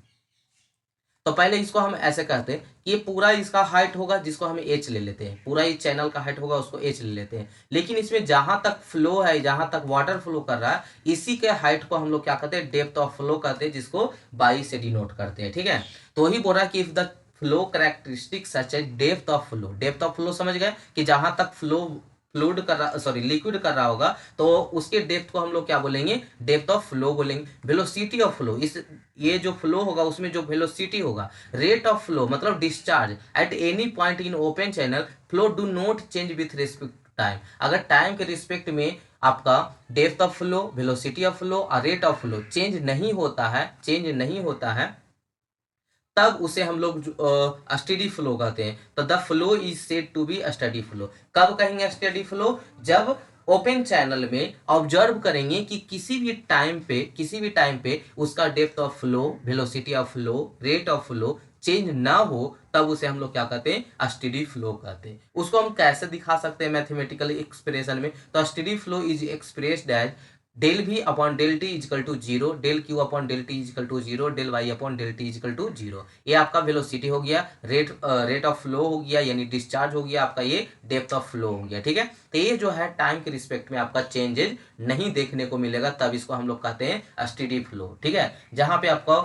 तो पहले इसको हम ऐसे कहते हैं कि ये पूरा इसका हाइट होगा जिसको हम एच ले लेते हैं, पूरा ये चैनल का हाइट होगा उसको एच ले लेते हैं। लेकिन इसमें जहां तक फ्लो है, जहां तक वाटर फ्लो कर रहा है, इसी के हाइट को हम लोग क्या कहते हैं, डेप्थ ऑफ फ्लो कहते हैं, जिसको बाई से डिनोट करते हैं। ठीक है, तो वही बोल रहा है कि if the flow characteristic such as depth of flow, depth of flow समझ गए कि जहां तक फ्लो फ्लूड कर रहा, सॉरी लिक्विड कर रहा होगा, तो उसके डेप्थ को हम लोग क्या बोलेंगे, डेप्थ ऑफ फ्लो बोलेंगे। वेलोसिटी ऑफ फ्लो, इस ये जो फ्लो होगा उसमें जो वेलोसिटी होगा। रेट ऑफ फ्लो मतलब discharge eight any point in open channel, flow do not change with respect time. अगर टाइम के रिस्पेक्ट में आपका depth of flow, velocity of flow और रेट ऑफ फ्लो चेंज नहीं होता है, चेंज नहीं होता है, तब उसे हम लोग स्टेडी फ्लो कहते हैं। तो the flow is said to be steady flow. कब कहेंगे स्टडी फ्लो, जब ओपन चैनल में ऑब्जर्व करेंगे कि किसी भी टाइम पे उसका depth of flow, velocity of flow, rate of flow change ना हो, तब उसे हम लोग क्या कहते हैं, स्टेडी फ्लो कहते हैं। उसको हम कैसे दिखा सकते हैं मैथमेटिकल एक्सप्रेशन में, तो steady flow is expressed as del V upon del T is equal to zero, del Q upon del T is equal to zero, del Y upon del T is equal to zero. ये आपका velocity हो गया, rate of flow हो गया, यानी discharge हो गया आपका, ये डेप्थ ऑफ फ्लो हो गया। ठीक है, तो ये जो है टाइम के रिस्पेक्ट में आपका चेंजेज नहीं देखने को मिलेगा, तब इसको हम लोग कहते हैं स्टेडी फ्लो। ठीक है, जहां पे आपका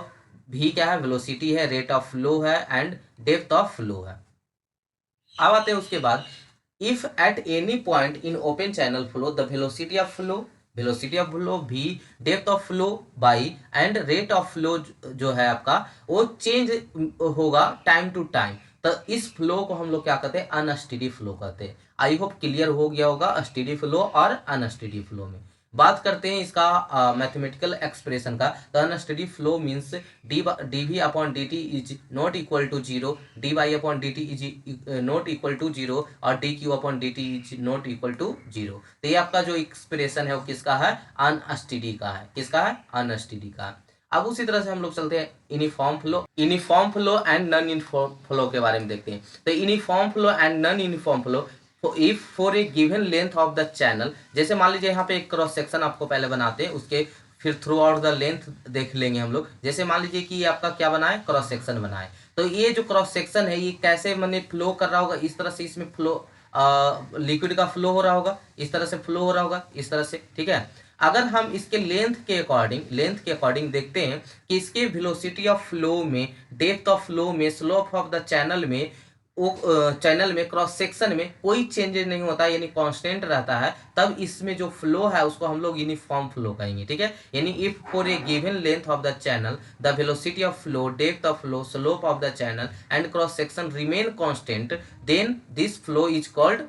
भी क्या है, वेलोसिटी है, रेट ऑफ फ्लो है एंड डेप्थ ऑफ फ्लो है। अब आते हैं उसके बाद, if at any point in open channel flow the velocity of flow, velocity of flow भी, depth of flow by and rate of flow जो है आपका वो चेंज होगा टाइम टू टाइम, तो इस फ्लो को हम लोग क्या कहते हैं, अनस्टेडी फ्लो कहते हैं। आई होप क्लियर हो गया होगा स्टेडी फ्लो और अनस्टेडी फ्लो में। बात करते हैं इसका मैथमेटिकल एक्सप्रेशन का। तो unsteady flow means d v upon d t is not equal to zero, d y upon d t is not equal to zero और d q upon d t is not equal to zero. तो ये आपका जो expression है वो किसका है, unsteady का है। किसका है, अनस्टेडी का। अब उसी तरह से हम लोग चलते हैं uniform flow, uniform flow and non uniform flow के बारे में देखते हैं। तो uniform flow and non uniform flow, तो if for a given length of the channel, जैसे मान लीजिए यहाँ पे एक क्रॉस सेक्शन आपको पहले बनाते हैं, उसके फिर थ्रू आउट द लेंथ देख लेंगे हम लोग। जैसे मान लीजिए कि ये आपका क्या बना है, क्रॉस सेक्शन बना है। तो ये जो क्रॉस सेक्शन है ये कैसे मैंने फ्लो कर रहा होगा, इस तरह से इसमें फ्लो लिक्विड का फ्लो हो रहा होगा, इस तरह से फ्लो हो रहा होगा, इस तरह से। ठीक है, अगर हम इसके लेंथ के अकॉर्डिंग देखते हैं कि इसके वेलोसिटी ऑफ फ्लो में, डेप्थ ऑफ फ्लो में, स्लोप ऑफ द चैनल में, चैनल में, क्रॉस सेक्शन में कोई चेंजेस नहीं होता है, यानी कांस्टेंट रहता है, तब इसमें जो फ्लो है उसको हम लोग यूनिफॉर्म फ्लो कहेंगे। ठीक है, यानी if for a given length of the channel the velocity of flow, depth of flow, slope of the channel and cross section remain constant, then this flow is called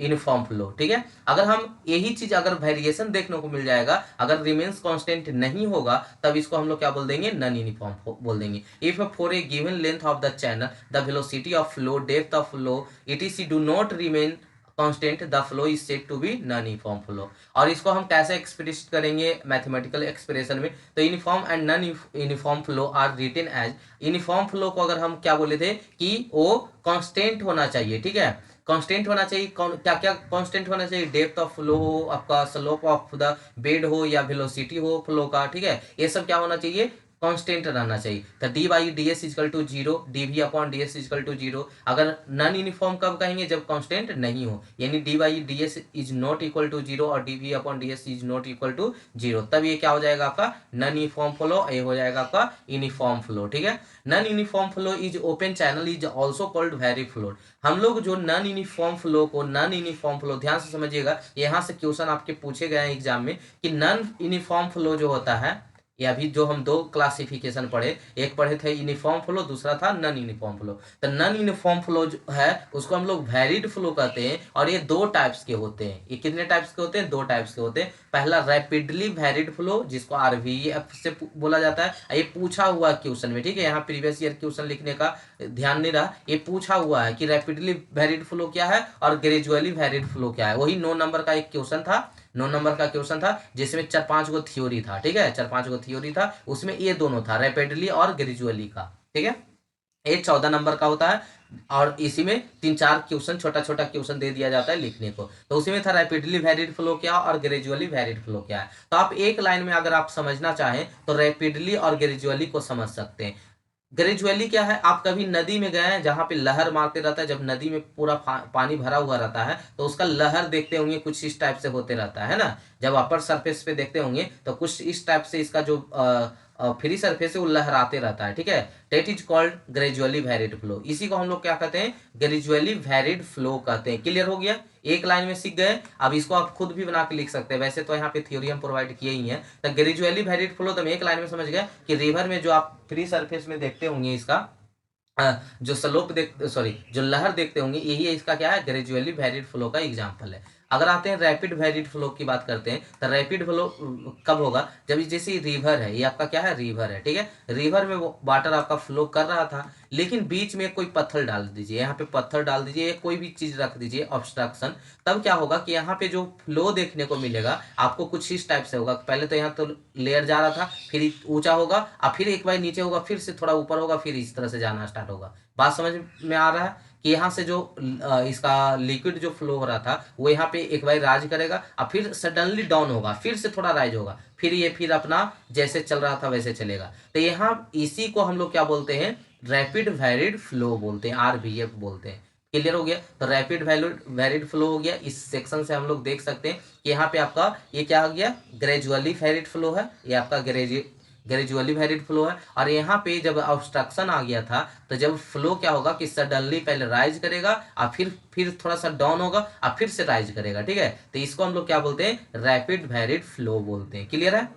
uniform flow, ठीक है। अगर हम यही चीज अगर variation देखने को मिल जाएगा, अगर रिमेन्स कांस्टेंट नहीं होगा, तब इसको हम लोग क्या बोल देंगे, नॉन यूनिफॉर्म बोल देंगे। If for a given length of the channel the velocity of flow, depth of flow etc do not remain constant, the flow is said to be non uniform flow. और इसको हम कैसे express करेंगे mathematical expression में, तो uniform and non uniform flow are written as, uniform flow को अगर हम क्या बोले थे कि वो कांस्टेंट होना चाहिए, ठीक है, कांस्टेंट होना चाहिए। क्या क्या कांस्टेंट होना चाहिए, डेप्थ ऑफ फ्लो हो, आपका स्लोप ऑफ द बेड हो, या वेलोसिटी हो फ्लो का, ठीक है, ये सब क्या होना चाहिए, कांस्टेंट रहना चाहिए। तो d by d s equal to zero, d v upon d s equal to zero. अगर नॉन यूनिफॉर्म कब कहेंगे, जब कांस्टेंट नहीं हो, यानी d by d s is not equal to zero और d v upon d s is not equal to zero, तब ये क्या हो जाएगा आपका नॉन यूनिफॉर्म फ्लो, ये हो जाएगा आपका यूनिफॉर्म फ्लो, ठीक है। Non uniform flow is open channel is also called very flow. हम लोग जो नॉन यूनिफॉर्म फ्लो को, नॉन यूनिफॉर्म फ्लो ध्यान से समझिएगा, यहाँ से क्वेश्चन आपके पूछे गए हैं एग्जाम में कि नॉन यूनिफॉर्म फ्लो जो होता है, या अभी जो हम दो क्लासिफिकेशन पढ़े, एक पढ़े थे यूनिफॉर्म फ्लो, दूसरा था नॉन यूनिफॉर्म फ्लो। तो नॉन यूनिफॉर्म फ्लो जो है उसको हम लोग वेरिड फ्लो कहते हैं, और ये दो टाइप्स के होते हैं। ये कितने टाइप्स के होते हैं, दो टाइप्स के होते हैं। पहला रैपिडली वेरिड फ्लो, जिसको आरवीएफ से बोला जाता है, ये पूछा हुआ क्वेश्चन में, ठीक है, यहाँ प्रीवियस ईयर क्वेश्चन लिखने का ध्यान नहीं रहा, ये पूछा हुआ है कि रैपिडली वेरिड फ्लो क्या है और ग्रेजुअली वेरिड फ्लो क्या है। वही 9 नंबर का एक क्वेश्चन था, 9 नंबर का क्वेश्चन था, जिसमें 4-5 गो थ्योरी था, ठीक है, 4-5 गो थ्योरी था, उसमें ये दोनों था, रैपिडली और ग्रेजुअली का, ठीक है। ये 14 नंबर का होता है, और इसी में 3-4 क्वेश्चन, छोटा छोटा क्वेश्चन दे दिया जाता है लिखने को। तो उसी में था रैपिडली वेरिड फ्लो क्या और ग्रेजुअली वेरिड फ्लो क्या है। तो आप एक लाइन में अगर आप समझना चाहें तो रैपिडली और ग्रेजुअली को समझ सकते हैं। ग्रेजुअली क्या है, आप कभी नदी में गए हैं जहां पे लहर मारते रहता है, जब नदी में पूरा पानी भरा हुआ रहता है तो उसका लहर देखते होंगे कुछ इस टाइप से होते रहता है ना। जब अपर सरफेस पे देखते होंगे तो कुछ इस टाइप से इसका जो फ्री सरफेस है वो लहराते रहता है, ठीक है। That is called gradually varied flow. इसी को हम लोग क्या कहते हैं, ग्रेजुअली वेरिड फ्लो कहते हैं। क्लियर हो गया, एक लाइन में सीख गए। अब इसको आप खुद भी बना के लिख सकते हैं, वैसे तो यहाँ पे थ्योरी हम प्रोवाइड किए ही हैं। तो ग्रेजुअली वेरिड फ्लो तो हम एक लाइन में समझ गए कि रिवर में जो आप फ्री सरफेस में देखते होंगे इसका जो स्लोप देख सॉरी जो लहर देखते होंगे, यही इसका क्या है, ग्रेजुअली वेरिड फ्लो का एग्जांपल है। अगर आते हैं रैपिड वेरिड फ्लो की बात करते हैं, तो रैपिड फ्लो कब होगा, जब जैसे रिवर है, ये आपका क्या है, रिवर है, ठीक है। रिवर में वो वाटर आपका फ्लो कर रहा था, लेकिन बीच में कोई पत्थर डाल दीजिए, यहाँ पे पत्थर डाल दीजिए, कोई भी चीज रख दीजिए ऑब्स्ट्रक्शन, तब क्या होगा कि यहाँ पे जो फ्लो देखने को मिलेगा आपको कुछ इस टाइप से होगा। पहले तो यहाँ तो लेयर जा रहा था, फिर ऊंचा होगा, और फिर एक बार नीचे होगा, फिर से थोड़ा ऊपर होगा, फिर इस तरह से जाना स्टार्ट होगा। बात समझ में आ रहा है कि यहाँ से जो इसका लिक्विड जो फ्लो हो रहा था वो यहाँ पे एक बार राइज करेगा, और फिर सडनली डाउन होगा, फिर से थोड़ा राइज होगा, फिर ये फिर अपना जैसे चल रहा था वैसे चलेगा। तो यहाँ इसी को हम लोग क्या बोलते हैं, रैपिड वेरिड फ्लो बोलते हैं, आरवीएफ बोलते हैं। क्लियर हो गया, तो रैपिड वेरिड फ्लो हो गया। इस सेक्शन से हम लोग देख सकते हैं कि यहाँ पे आपका ये क्या हो गया, ग्रेजुअली वेरिड फ्लो है, ये आपका ग्रेजुअली वेरिड फ्लो है। और यहाँ पे जब ऑब्स्ट्रक्शन आ गया था, तो जब फ्लो क्या होगा कि सडनली पहले राइज करेगा, और फिर थोड़ा सा डाउन होगा, और फिर से राइज करेगा, ठीक है। तो इसको हम लोग क्या बोलते हैं, रैपिड वेरिड फ्लो बोलते हैं। क्लियर है।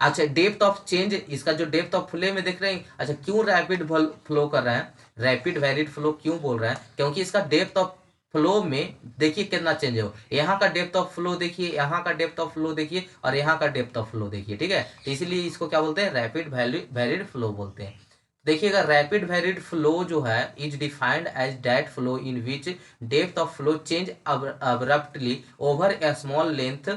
अच्छा, डेप्थ ऑफ चेंज, इसका जो डेप्थ ऑफ फ्लो में देख रहे हैं, अच्छा क्यों रैपिड फ्लो कर रहा है, रैपिड वेरिड फ्लो क्यों बोल रहा है, क्योंकि इसका डेप्थ ऑफ फ्लो में देखिए कितना चेंज हो, यहाँ का डेप्थ ऑफ फ्लो देखिए, यहाँ का डेप्थ ऑफ फ्लो देखिए, और यहाँ का डेप्थ ऑफ फ्लो देखिए, ठीक है। तो इसीलिए इसको क्या बोलते हैं, रैपिड वेरिड फ्लो बोलते हैं। देखिएगा, रैपिड वेरिड फ्लो जो है is defined as that flow in which depth of flow change abruptly over a small length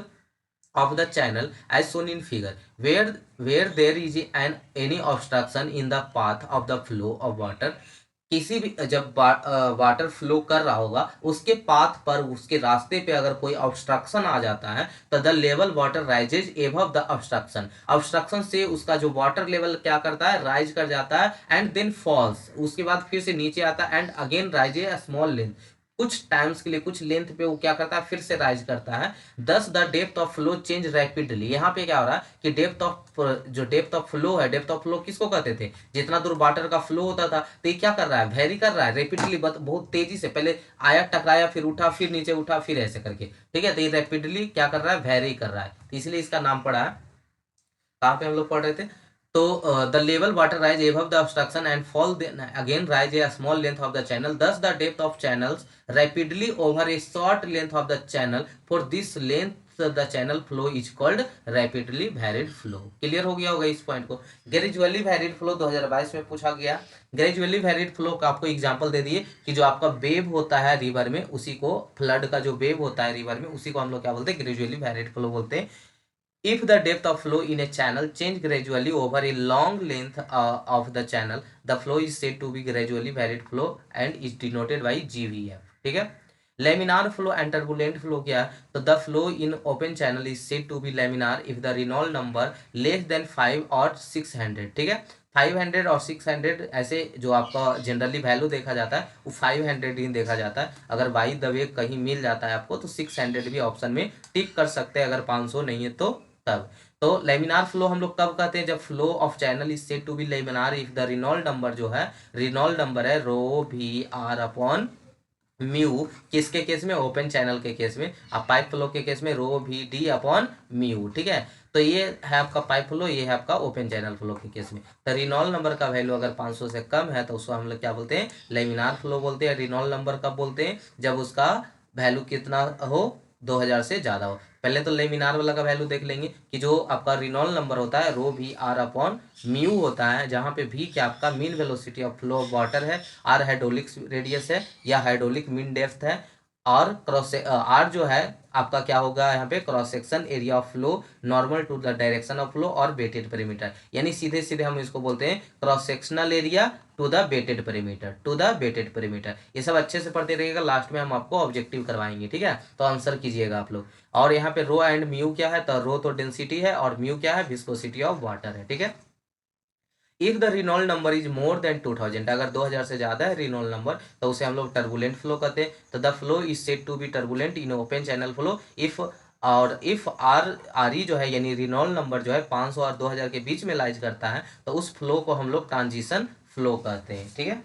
of the channel as shown in figure, where there is an any obstruction in the path of the flow of water। किसी भी जब water flow कर रहा होगा, उसके path पर, उसके रास्ते पे अगर कोई ऑब्स्ट्रक्शन आ जाता है, तो the level water rises above the obstruction, obstruction से उसका जो वाटर लेवल क्या करता है, राइज कर जाता है, एंड देन फॉल्स, उसके बाद फिर से नीचे आता है, and again rises a small length, कुछ टाइम्स के लिए, कुछ लेंथ पे वो क्या करता है, फिर से राइज करता है। दस the depth of flow change rapidly. यहाँ पे क्या हो रहा है कि डेप्थ ऑफ जो डेप्थ ऑफ फ्लो है, डेप्थ ऑफ फ्लो किसको कहते थे, जितना दूर वाटर का फ्लो होता था, तो ये क्या कर रहा है, वेरी कर रहा है रैपिडली, बहुत तेजी से, पहले आया टकराया, फिर उठा, फिर नीचे उठा, फिर ऐसे करके, ठीक है। तो ये रैपिडली क्या कर रहा है, वेरी कर रहा है, तो इसलिए इसका नाम पड़ा है। कहाँ पे हम लोग पढ़ रहे थे, तो the level water rise above the obstruction and fall again rise a small length of the channel, thus the depth of channels rapidly over a short length of the channel, for this length the channel flow is called rapidly varied flow. Clear हो गया होगा इस point को। Gradually varied flow 2022 में पूछा गया। Gradually varied flow का आपको एग्जांपल दे दिए कि जो आपका वेव होता है रिवर में, उसी को फ्लड का जो वेव होता है रिवर में, उसी को हम लोग क्या बोलते हैं, ग्रेजुअली वैरिड फ्लो बोलते हैं। If the depth of flow in a channel change gradually over a long length of the channel, the flow is said to be gradually varied flow and is denoted by GVF। ठीक है। Laminar flow and turbulent flow क्या है, तो the flow in open channel is said to be laminar if the Reynold number less than 5 और 600। ठीक है। 500 और 600 ऐसे जो आपका जनरली वैल्यू देखा जाता है वो 500 ही देखा जाता है। अगर बाई द वे कहीं मिल जाता है आपको तो 600 भी ऑप्शन में टिक कर सकते हैं, अगर 500 नहीं है तो तब। तो लेमिनार फ्लो हम लोग कब कहते हैं, जब flow of channel is said to be laminar if the Reynold number जो है, रिनॉल्ड नंबर है रो भी आर अपॉन म्यू, किसके केस में, ओपन चैनल के केस में। अब पाइप फ्लो के केस में रो भी डी अपॉन म्यू। ठीक है। तो ये है आपका पाइप फ्लो, ये है आपका ओपन चैनल फ्लो के केस में। तो रिनॉल्ड नंबर का वैल्यू अगर 500 से कम है तो उसको हम लोग क्या बोलते हैं, लेमिनार फ्लो बोलते हैं। रिनॉल्ड नंबर कब बोलते हैं, जब उसका वैल्यू कितना हो, 2000 से ज़्यादा हो। पहले तो लेमिनार वाला का वैल्यू देख लेंगे कि जो आपका रिनॉल्ड नंबर होता है रो भी आर अपॉन म्यू होता है, जहाँ पे भी क्या आपका mean velocity of flow of water है, आर हाइड्रोलिक रेडियस है या हाइड्रोलिक मीन डेप्थ है, और क्रॉस आर जो है आपका क्या होगा यहाँ पे, cross section area of flow normal to the direction of flow और बेटेड पेरीमीटर, यानी सीधे सीधे हम इसको बोलते हैं cross sectional area to the wetted perimeter, to the wetted perimeter. ये सब अच्छे से पढ़ते रहिएगा, लास्ट में हम आपको ऑब्जेक्टिव करवाएंगे। ठीक है। तो आंसर कीजिएगा आप लोग। और यहाँ पे रो एंड म्यू क्या है, तो रो तो डेंसिटी है और म्यू क्या है, विस्कोसिटी ऑफ वाटर है। ठीक है। If the Reynold number is more than 2000, अगर 2000 से ज्यादा है रिनॉल्ड नंबर तो उसे हम लोग टर्बुलेंट फ्लो कहते हैं। तो the flow is said to be turbulent in open channel flow if, और इफ आर ई जो है यानी रिनॉल्ड नंबर जो है 500 और 2000 के बीच में लाइज करता है तो उस फ्लो को हम लोग ट्रांजिशन फ्लो कहते हैं। ठीक है।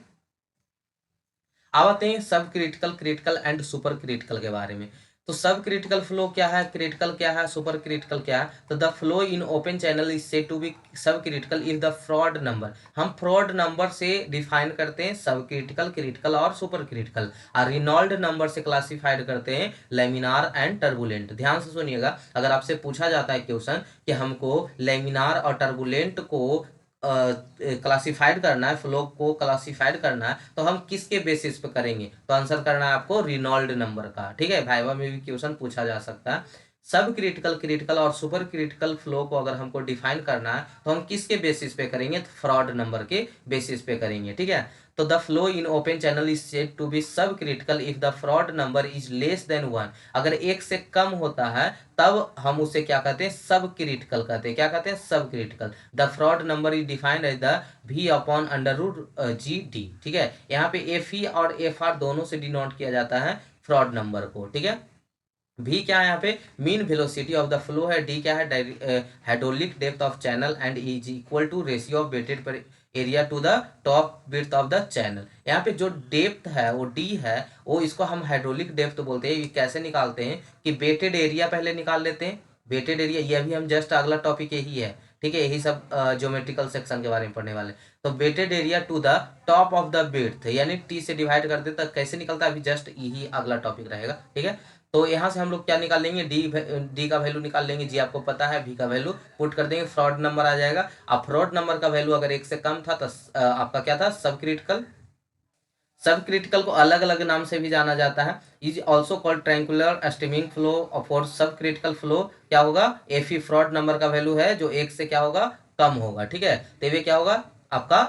अब आते हैं सब critical, critical and super critical के बारे में। तो सब क्रिटिकल फ्लो क्या है, क्रिटिकल क्या है, सुपर क्रिटिकल क्या है। तो the flow in open channel is said to be sub critical if the Froude number, हम फ्रॉड नंबर से डिफाइन करते हैं सब क्रिटिकल, क्रिटिकल और सुपर क्रिटिकल, और रिनॉल्ड नंबर से क्लासिफाइड करते हैं लेमिनार एंड टर्बुलेंट। ध्यान से सुनिएगा, अगर आपसे पूछा जाता है क्वेश्चन कि हमको लेमिनार और टर्बुलेंट को क्लासिफाइड करना है, फ्लो को क्लासिफाइड करना है, तो हम किसके बेसिस पे करेंगे, तो आंसर करना है आपको रिनॉल्ड नंबर का। ठीक है। वाइवा में भी क्वेश्चन पूछा जा सकता है। सब क्रिटिकल, क्रिटिकल और सुपर क्रिटिकल फ्लो को अगर हमको डिफाइन करना है तो हम किसके बेसिस पे करेंगे, तो फ्रॉड नंबर के बेसिस पे करेंगे। ठीक है। तो the flow in open channel is said to be sub critical if the Froude number is less than 1, अगर एक से कम होता है तब हम उसे क्या कहते हैं, सब क्रिटिकल कहते हैं। क्या कहते हैं, सब critical. The Froude number is defined as the V upon under root G D. ठीक है। यहाँ पे एफ ई और एफ आर दोनों से डिनोट किया जाता है फ्रॉड नंबर को। ठीक है। भी क्या है यहाँ पे, mean velocity of the flow है। डी क्या है, hydraulic depth of channel and is equal to ratio of wetted पर area to the top width of the channel. यहाँ पे जो डेप्थ है वो डी है, वो इसको हम हाइड्रोलिक डेप्थ बोलते हैं। ये कैसे निकालते हैं कि वेटेड एरिया पहले निकाल लेते हैं, वेटेड एरिया, ये भी हम जस्ट अगला टॉपिक यही है। ठीक है। यही सब ज्योमेट्रिकल सेक्शन के बारे में पढ़ने वाले। तो wetted area to the top of the width, यानी टी से डिवाइड कर देता, कैसे निकलता है अभी जस्ट यही अगला टॉपिक रहेगा। ठीक है। तो यहाँ से हम लोग क्या निकाल लेंगे, डी का वैल्यू निकाल लेंगे, जी आपको पता है, भी का वैल्यू पुट कर देंगे, फ्रॉड नंबर आ जाएगा। अब फ्रॉड नंबर का वैल्यू अगर एक से कम था तो आपका क्या था, सब क्रिटिकल। सब क्रिटिकल को अलग अलग नाम से भी जाना जाता है, is also called tranquil streaming flow. For sub critical flow क्या होगा, एफ ई फ्रॉड नंबर का वैल्यू है जो एक से क्या होगा, कम होगा। ठीक है। तो ये क्या होगा आपका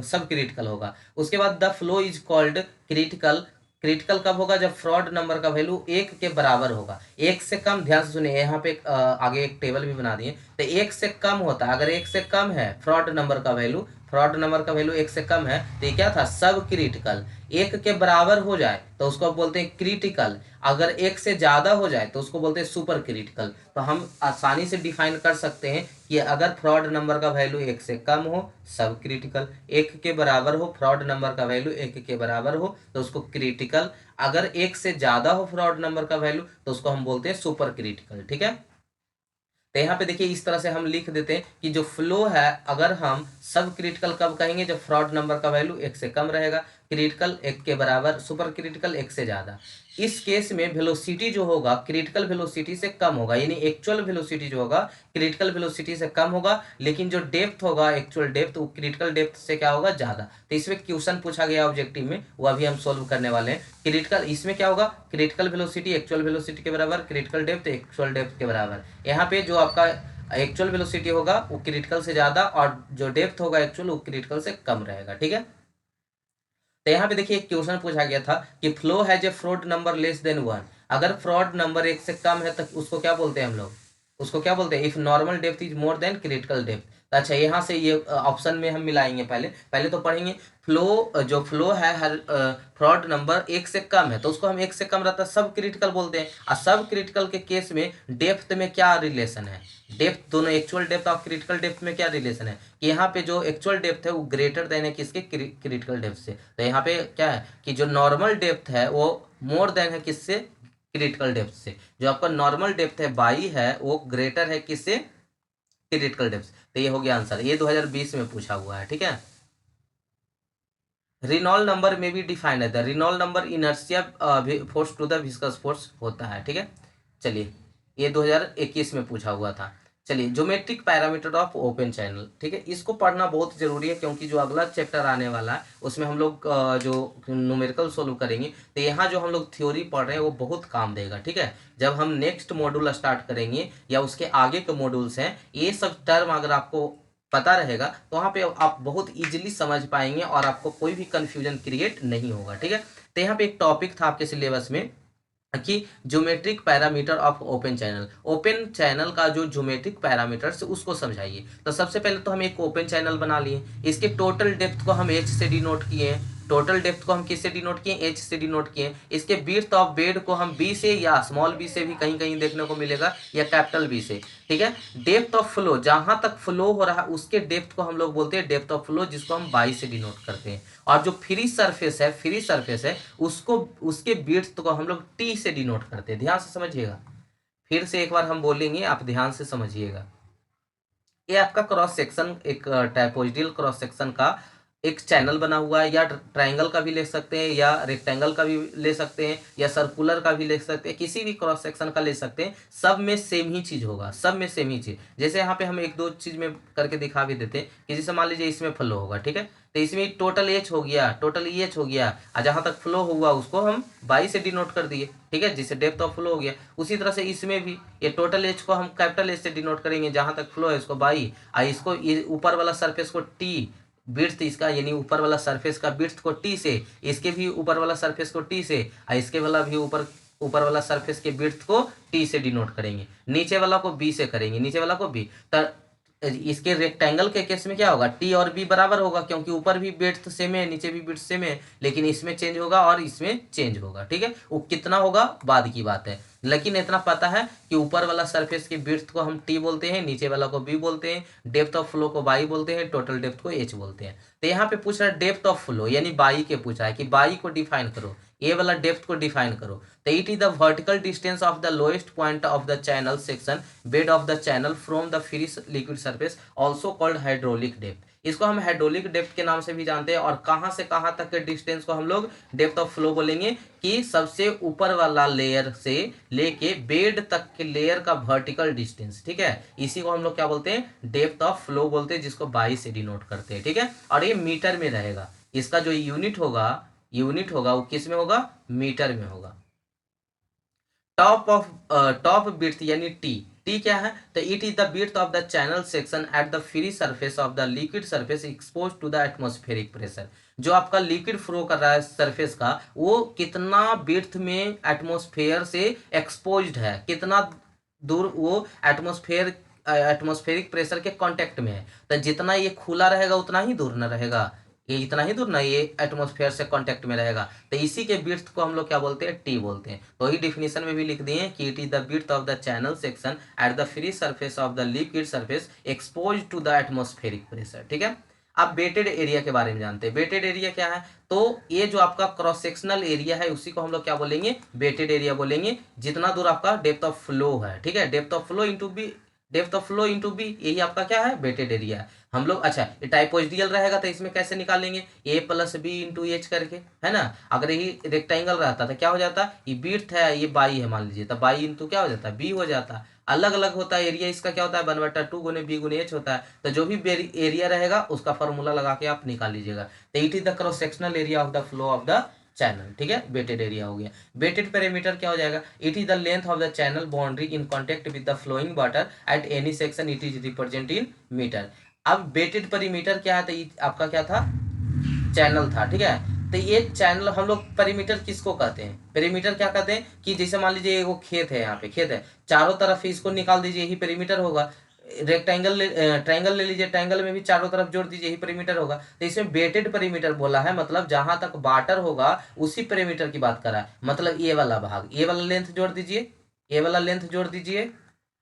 सब क्रिटिकल होगा। उसके बाद the flow is called critical. Critical कब होगा, जब फ्रॉड नंबर का वैल्यू एक के बराबर होगा। एक से कम, ध्यान से सुनिए, यहाँ पे आगे एक टेबल भी बना दिए। तो एक से कम होता है, अगर एक से कम है फ्रॉड नंबर का वैल्यू, फ्रॉड नंबर का वैल्यू एक से कम है तो ये क्या था, सब क्रिटिकल। एक के बराबर हो जाए तो उसको बोलते हैं क्रिटिकल, अगर एक से ज्यादा हो जाए तो उसको बोलते हैं सुपर क्रिटिकल। तो हम आसानी से डिफाइन कर सकते हैं कि अगर फ्रॉड नंबर का वैल्यू एक से कम हो सब क्रिटिकल, एक के बराबर हो फ्रॉड नंबर का वैल्यू एक के बराबर हो तो उसको क्रिटिकल, अगर एक से ज्यादा हो फ्रॉड नंबर का वैल्यू तो उसको हम बोलते हैं सुपर क्रिटिकल। ठीक है। तो यहाँ पे देखिए इस तरह से हम लिख देते हैं कि जो फ्लो है, अगर हम सब क्रिटिकल कब कहेंगे, जब फ्रॉड नंबर का वैल्यू 1 से कम रहेगा, क्रिटिकल 1 के बराबर, सुपर क्रिटिकल 1 से ज़्यादा। इस केस में वेलोसिटी जो होगा क्रिटिकल वेलोसिटी से कम होगा, यानी एक्चुअल वेलोसिटी जो होगा क्रिटिकल वेलोसिटी से कम होगा, लेकिन जो डेप्थ होगा एक्चुअल डेप्थ वो क्रिटिकल डेप्थ से क्या होगा, ज़्यादा। तो इसमें क्वेश्चन पूछा गया ऑब्जेक्टिव में, वो अभी हम सोल्व करने वाले हैं। क्रिटिकल इसमें क्या होगा, क्रिटिकल वेलोसिटी एक्चुअल वेलोसिटी के बराबर, क्रिटिकल डेप्थ एक्चुअल डेप्थ के बराबर। यहाँ पे जो आपका एक्चुअल वेलोसिटी होगा वो क्रिटिकल से ज़्यादा, और जो डेप्थ होगा एक्चुअल वो क्रिटिकल से कम रहेगा, ठीक है। तो यहाँ पे देखिए एक क्वेश्चन पूछा गया था कि flow has a fraud number less than 1। अगर फ्रॉड नंबर 1 से कम है तो उसको क्या बोलते हैं हम लोग, उसको क्या बोलते हैं, if normal depth is more than critical depth. तो अच्छा यहाँ से ये ऑप्शन में हम मिलाएंगे, पहले पहले तो पढ़ेंगे फ्लो, जो फ्लो है हर फ्रॉड नंबर 1 से कम है तो उसको हम 1 से कम रहता है सब क्रिटिकल बोलते हैं। और सब क्रिटिकल के केस में डेप्थ में क्या रिलेशन है, डेप्थ दोनों एक्चुअल डेप्थ और क्रिटिकल डेप्थ में क्या रिलेशन है कि यहाँ पे जो एक्चुअल डेप्थ है वो ग्रेटर देन है किसके, क्रिटिकल डेप्थ से। तो यहाँ पे क्या है कि जो नॉर्मल डेप्थ है वो मोर देन है किससे, क्रिटिकल डेप्थ से। जो आपका नॉर्मल डेप्थ है 22 है वो ग्रेटर है किससे, क्रिटिकल डेप्थ। तो ये हो गया आंसर, ये 2020 में पूछा हुआ है, ठीक है। रिनॉल्ड नंबर में भी डिफाइंड है, Reynold number inertia force to the viscous force होता है, ठीक है। चलिए ये 2021 में पूछा हुआ था। चलिए geometric parameter of open channel, ठीक है, इसको पढ़ना बहुत जरूरी है क्योंकि जो अगला चैप्टर आने वाला है उसमें हम लोग जो न्यूमेरिकल सोल्व करेंगे, तो यहाँ जो हम लोग थ्योरी पढ़ रहे हैं वो बहुत काम देगा, ठीक है। जब हम नेक्स्ट मॉड्यूल स्टार्ट करेंगे या उसके आगे के मॉड्यूल्स हैं, ये सब टर्म अगर आपको पता रहेगा तो वहाँ पे आप बहुत इजीली समझ पाएंगे और आपको कोई भी कंफ्यूजन क्रिएट नहीं होगा, ठीक है। तो यहाँ पे एक टॉपिक था आपके सिलेबस में कि geometric parameter of open channel, open channel का जो ज्योमेट्रिक पैरामीटर्स उसको समझाइए। तो सबसे पहले तो हम एक ओपन चैनल बना लिए, इसके टोटल डेप्थ को हम एच से डिनोट किए हैं, टोटल डेप्थ को हम किससे डिनोट किए, एच से डिनोट किए। इसके विड्थ ऑफ बेड को हम बी से या स्मॉल बी से भी कहीं कहीं देखने को मिलेगा या कैपिटल बी से, ठीक है। डेप्थ ऑफ फ्लो, जहां तक फ्लो हो रहा है उसके डेप्थ को हम लोग बोलते हैं डेप्थ ऑफ फ्लो, जिसको हम बाई से डिनोट करते हैं। और जो फ्री सरफेस है, फ्री सरफेस है उसको, उसके विड्थ को हम लोग टी से डिनोट करते हैं। ध्यान से समझिएगा, फिर से एक बार हम बोलेंगे, आप ध्यान से समझिएगा। ये आपका क्रॉस सेक्शन, एक ट्राइपोइडल क्रॉस सेक्शन का एक चैनल बना हुआ है, या ट्राइंगल का भी ले सकते हैं या रेक्टेंगल का भी ले सकते हैं या सर्कुलर का भी ले सकते हैं, किसी भी क्रॉस सेक्शन का ले सकते हैं। सब में सेम ही चीज होगा, सब में सेम ही चीज। जैसे यहाँ पे हम एक दो चीज में करके दिखा भी देते हैं कि जैसे मान लीजिए इसमें फ्लो होगा, ठीक है, तो इसमें टोटल एच हो गया, टोटल एच हो गया, और जहां तक फ्लो हुआ उसको हम बाई से डिनोट कर दिए, ठीक है, जिससे डेप्थ ऑफ फ्लो हो गया। उसी तरह से इसमें भी ये टोटल एच को हम कैपिटल एच से डिनोट करेंगे, जहां तक फ्लो है इसको बाई, और इसको ऊपर वाला सरफेस को टी, बिड्थ इसका यानी ऊपर वाला सरफेस का बिड्थ को टी से, इसके भी ऊपर वाला सरफेस को टी से, और इसके वाला भी ऊपर ऊपर वाला सरफेस के बिड्थ को टी से डिनोट करेंगे, नीचे वाला को बी से करेंगे, नीचे वाला को बी। इसके रेक्टेंगल के केस में क्या होगा, टी और बी बराबर होगा क्योंकि ऊपर भी बिड्थ सेम है नीचे भी बिड्थ सेम है, लेकिन इसमें चेंज होगा और इसमें चेंज होगा, ठीक है। वो कितना होगा बाद की बात है, लेकिन इतना पता है कि ऊपर वाला सरफेस की बिड्थ को हम टी बोलते हैं, नीचे वाला को बी बोलते हैं, डेप्थ ऑफ फ्लो को बाई बोलते हैं, टोटल डेप्थ को एच बोलते हैं। तो यहाँ पे पूछ रहा है डेप्थ ऑफ फ्लो यानी बाई के पूछा है कि बाई को डिफाइन करो, ए वाला डेप्थ को डिफाइन करो। तो it is the vertical distance of the lowest point of the channel section bed of the channel from the free liquid surface also called hydraulic depth. इसको हम हाइड्रोलिक डेप्थ के नाम से भी जानते हैं। और कहाँ से कहाँ तक के डिस्टेंस को हम लोग डेप्थ ऑफ फ्लो बोलेंगे कि सबसे ऊपर वाला लेयर से लेके बेड तक के लेयर का वर्टिकल डिस्टेंस, ठीक है, इसी को हम लोग क्या बोलते हैं, डेप्थ ऑफ फ्लो बोलते हैं, जिसको बाई से डिनोट करते हैं, ठीक है। और ये मीटर में रहेगा, इसका जो यूनिट होगा वो किस में होगा, मीटर में होगा। टॉप बिड्थ यानी टी, टी क्या है, तो it is the width of the channel section at the free surface of the liquid surface expose to the atmospheric pressure. जो आपका लिक्विड फ्लो कर रहा है सरफेस का, वो कितना बिड्थ में एटमॉस्फेयर से एक्सपोज्ड है, कितना दूर वो एटमॉस्फेरिक प्रेशर के कांटेक्ट में है। तो जितना ये खुला रहेगा उतना ही दूर न रहेगा, ये इतना ही दूर ना ये एटमॉस्फेयर से कांटेक्ट में रहेगा। तो इसी के बिड्थ को हम लोग क्या बोलते हैं, टी बोलते हैं। तो ही डिफिनेशन में भी लिख दिए कि it is the width of the channel section at the free surface of the liquid surface expose to the atmospheric pressure, ठीक है। अब बेटेड एरिया के बारे में जानते हैं। बेटेड एरिया क्या है, तो ये जो आपका क्रॉस सेक्शनल एरिया है उसी को हम लोग क्या बोलेंगे, बेटेड एरिया बोलेंगे। जितना दूर आपका डेप्थ ऑफ फ्लो है, ठीक है, depth of flow into B depth of flow into B, यही आपका क्या है, वेटेड एरिया है। हम लोग अच्छा ये ट्राइपोइडियल रहेगा तो इसमें कैसे निकालेंगे, ए प्लस बी इंटू एच करके, है ना। अगर यही रेक्टेंगल रहता तो क्या हो जाता, ये विड्थ है ये बाई है मान लीजिए, तो बाई इंटू क्या हो जाता है, बी हो जाता। अलग अलग होता है एरिया, इसका क्या होता है 1/2 गुने बी गुने एच होता है। तो जो भी एरिया रहेगा उसका फॉर्मूला लगा के आप निकाल लीजिएगा। तो it is the cross sectional area of the flow of the channel, ठीक है, वेटेड एरिया हो गया। वेटेड पेरीमीटर क्या हो जाएगा, it is the length of the channel boundary in contact with the flowing water at any section, it is represent in metre. अब weighted perimeter क्या है, तो आपका क्या था, चैनल था, ठीक है। तो ये चैनल हम लोग पेरीमीटर किसको कहते हैं, पेरीमीटर क्या कहते हैं कि जैसे मान लीजिए वो खेत है, यहाँ पे खेत है, चारों तरफ इसको निकाल दीजिए, यही पेरीमीटर होगा। रेक्टेंगल ट्रायंगल ले लीजिए, ट्रायंगल में भी चारों तरफ जोड़ दीजिए, यही पेरीमीटर होगा। तो इसमें वेटेड पेरीमीटर बोला है, मतलब जहां तक वाटर होगा उसी पेरीमीटर की बात करा है। मतलब ये वाला भाग, ये वाला लेंथ जोड़ दीजिए, ये वाला लेंथ जोड़ दीजिए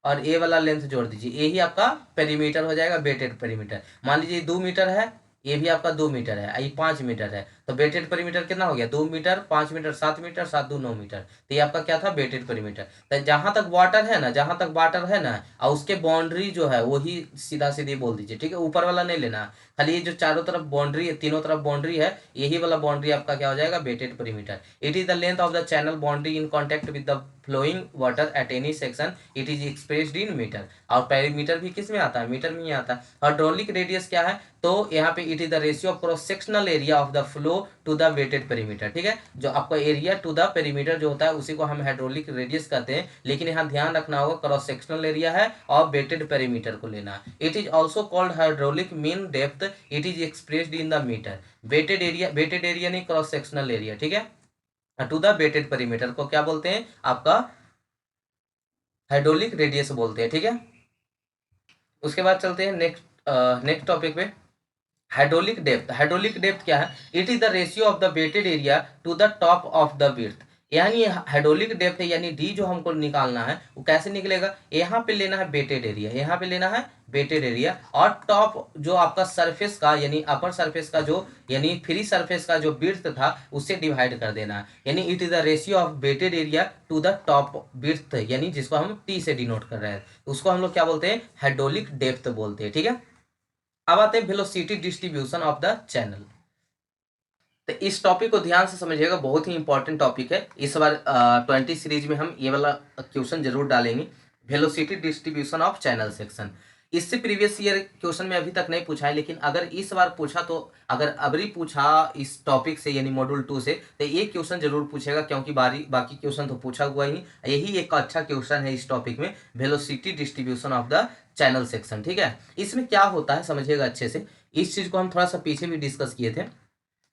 और ये वाला लेंथ जोड़ दीजिए, यही आपका पेरीमीटर हो जाएगा, वेटेड पेरीमीटर। मान लीजिए 2 मीटर है, ये भी आपका 2 मीटर है, ये 5 मीटर है, तो वेटेड पेरीमीटर कितना हो गया, 2 मीटर, 5 मीटर, 7 मीटर, 7×2 = 9 मीटर। तो ये आपका क्या था, वेटेड पेरीमीटर। तो जहां तक वाटर है ना, जहां तक वाटर है ना, और उसके बाउंड्री जो है वही सीधा सीधी बोल दीजिए, ठीक है, ऊपर वाला नहीं लेना। खाली ये जो चारों तरफ बाउंड्री है, तीनों तरफ बाउंड्री है, यही वाला बाउंड्री आपका क्या हो जाएगा, weighted perimeter. It is the length of the channel boundary in contact with the flowing water at any section, it is expressed in metre. और पेरीमीटर भी किस में आता है, मीटर में ही आता है। हाइड्रोलिक रेडियस क्या है, तो यहाँ पे it is the ratio of cross sectional area of the flow to the weighted perimeter, ठीक है। जो आपका एरिया टू द पेरीमीटर जो होता है उसी को हम हाइड्रोलिक रेडियस कहते हैं, लेकिन यहाँ ध्यान रखना होगा क्रॉस सेक्शनल एरिया है और वेटेड पेरीमीटर को लेना है। It is also called hydraulic mean depth, it is expressed in the metre. Weighted area नहीं, क्रॉस सेक्शनल एरिया, ठीक है। टू द वेटेड पेरीमीटर को क्या बोलते हैं, आपका हाइड्रोलिक रेडियस बोलते हैं, ठीक है। उसके बाद चलते हैं नेक्स्ट टॉपिक पे, हाइड्रोलिक डेप्थ। हाइड्रोलिक डेप्थ क्या है, it is the ratio of the weighted area to the top of the width. यानी हाइड्रोलिक डेप्थ है, यानी डी जो हमको निकालना है वो कैसे निकलेगा, यहाँ पे लेना है वेटेड एरिया, यहाँ पे लेना है वेटेड एरिया, और टॉप जो आपका सरफेस का यानी अपर सरफेस का जो यानी फ्री सरफेस का जो विड्थ था उससे डिवाइड कर देना है। यानी it is the ratio of weighted area to the top width, यानी जिसको हम टी से डिनोट कर रहे हैं, उसको हम लोग क्या बोलते हैं, हाइड्रोलिक डेप्थ बोलते हैं, ठीक है। अब आते हैं velocity distribution of the channel. तो इस टॉपिक को ध्यान से समझिएगा, बहुत ही इंपॉर्टेंट टॉपिक है। इस बार 20 सीरीज में हम ये वाला क्वेश्चन जरूर डालेंगे, velocity distribution of channel section. इससे प्रीवियस ईयर क्वेश्चन में अभी तक नहीं पूछा है, लेकिन अगर इस बार पूछा तो अगर अबरी पूछा इस टॉपिक से यानी मॉड्यूल 2 से, तो ये क्वेश्चन जरूर पूछेगा, क्योंकि बाकी क्वेश्चन तो पूछा हुआ ही नहीं। यही एक अच्छा क्वेश्चन है इस टॉपिक में, velocity distribution of the channel section, ठीक है। इसमें क्या होता है समझिएगा अच्छे से, इस चीज को हम थोड़ा सा पीछे भी डिस्कस किए थे।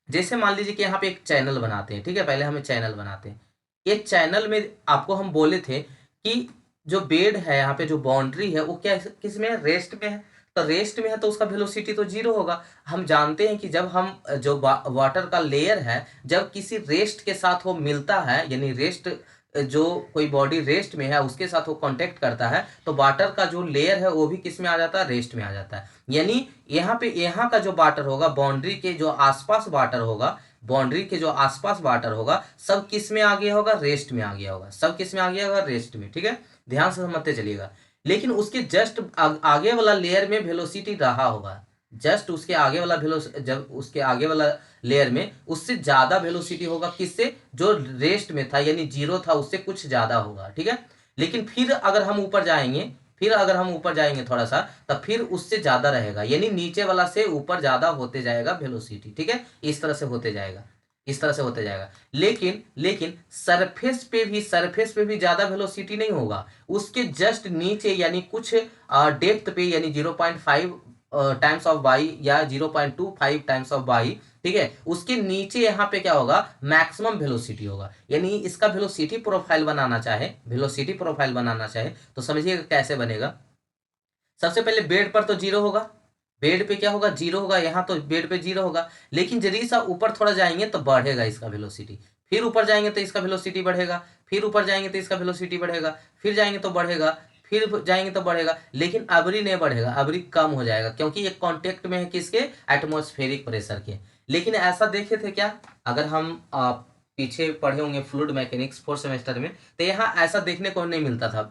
जैसे मान लीजिए कि यहाँ पे एक चैनल बनाते हैं, ठीक है, पहले हमें चैनल बनाते हैं। ये चैनल में आपको हम बोले थे कि जो बेड है यहाँ पे जो बाउंड्री है वो क्या किस में है, रेस्ट में है। तो रेस्ट में है तो उसका वेलोसिटी तो 0 होगा। हम जानते हैं कि जब हम जो वाटर का लेयर है जब किसी रेस्ट के साथ वो मिलता है, यानी रेस्ट जो कोई बॉडी रेस्ट में है उसके साथ वो कांटेक्ट करता है, तो वाटर का जो लेयर है वो भी किस में आ जाता है, रेस्ट में आ जाता है। यानी यहाँ पे यहाँ का जो वाटर होगा, बाउंड्री के जो आसपास वाटर होगा, बाउंड्री के जो आसपास वाटर होगा, सब किस में आ गया होगा, रेस्ट में आ गया होगा, सब किस में आ गया होगा, रेस्ट में, ठीक है। ध्यान से समझते चलिएगा। लेकिन उसके जस्ट आगे वाला लेयर में वेलोसिटी रहा होगा, जस्ट उसके आगे वाला जब उसके आगे वाला लेयर में उससे ज्यादा वेलोसिटी होगा, किससे, जो रेस्ट में था यानी 0 था उससे कुछ ज्यादा होगा, ठीक है। लेकिन फिर अगर हम ऊपर जाएंगे थोड़ा सा, तब फिर उससे ज्यादा रहेगा, यानी नीचे वाला से ऊपर ज्यादा होते जाएगा वेलोसिटी, ठीक है। इस तरह से होते जाएगा, इस तरह से होते जाएगा। लेकिन सरफेस पे भी ज्यादा वेलोसिटी नहीं होगा, उसके जस्ट नीचे यानी कुछ डेप्थ पे यानी 0.5 टाइम्स ऑफ वाई या 0.25 टाइम्स ऑफ वाई, ठीक है, उसके नीचे यहाँ पे क्या होगा, मैक्सिमम वेलोसिटी होगा। यानी इसका वेलोसिटी प्रोफाइल बनाना चाहे तो समझिएगा कैसे बनेगा। सबसे पहले बेड पर तो 0 होगा, बेड पे क्या होगा, 0 होगा, यहाँ तो बेड पे 0 होगा। लेकिन जरी सा ऊपर थोड़ा जाएंगे तो बढ़ेगा इसका वेलोसिटी, फिर ऊपर जाएंगे तो इसका वेलोसिटी बढ़ेगा, फिर ऊपर जाएंगे तो इसका वेलोसिटी बढ़ेगा, फिर जाएंगे तो बढ़ेगा, फिर जाएंगे तो बढ़ेगा। लेकिन अबरी नहीं बढ़ेगा, अबरी कम हो जाएगा, क्योंकि ये कांटेक्ट में है किसके, एटमॉस्फेरिक प्रेशर के। लेकिन ऐसा देखे थे क्या, अगर हम पीछे पढ़े होंगे फ्लूइड मैकेनिक्स 4th सेमेस्टर में, तो यहाँ ऐसा देखने को नहीं मिलता था।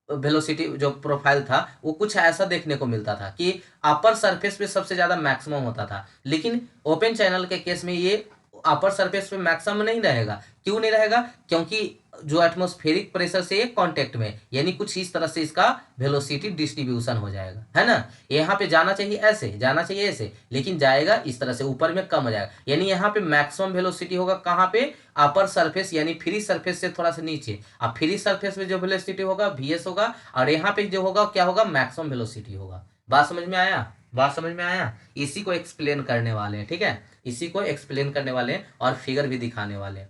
वेलोसिटी जो प्रोफाइल था वो कुछ ऐसा देखने को मिलता था कि अपर सरफेस पे सबसे ज्यादा मैक्सिमम होता था, लेकिन ओपन चैनल के केस में ये अपर सरफेस पे मैक्सिमम नहीं रहेगा। क्यों नहीं रहेगा? क्योंकि जो एटमॉस्फेरिक प्रेशर से ये कांटेक्ट में, यानी कुछ इस तरह से इसका वेलोसिटी डिस्ट्रीब्यूशन हो जाएगा, है ना। यहाँ पे जाना चाहिए ऐसे, जाना चाहिए ऐसे, लेकिन जाएगा इस तरह से, ऊपर में कम हो जाएगा। यानी यहाँ पे मैक्सिमम वेलोसिटी होगा कहाँ पे? अपर सरफेस, यानी फ्री सरफेस से थोड़ा सा नीचे। अब फ्री सरफेस में जो वेलोसिटी होगा वीएस होगा, और यहाँ पे जो होगा क्या होगा? मैक्सिमम वेलोसिटी होगा। बात समझ में आया? बात समझ में आया? इसी को एक्सप्लेन करने वाले हैं, ठीक है, इसी को एक्सप्लेन करने वाले हैं और फिगर भी दिखाने वाले हैं।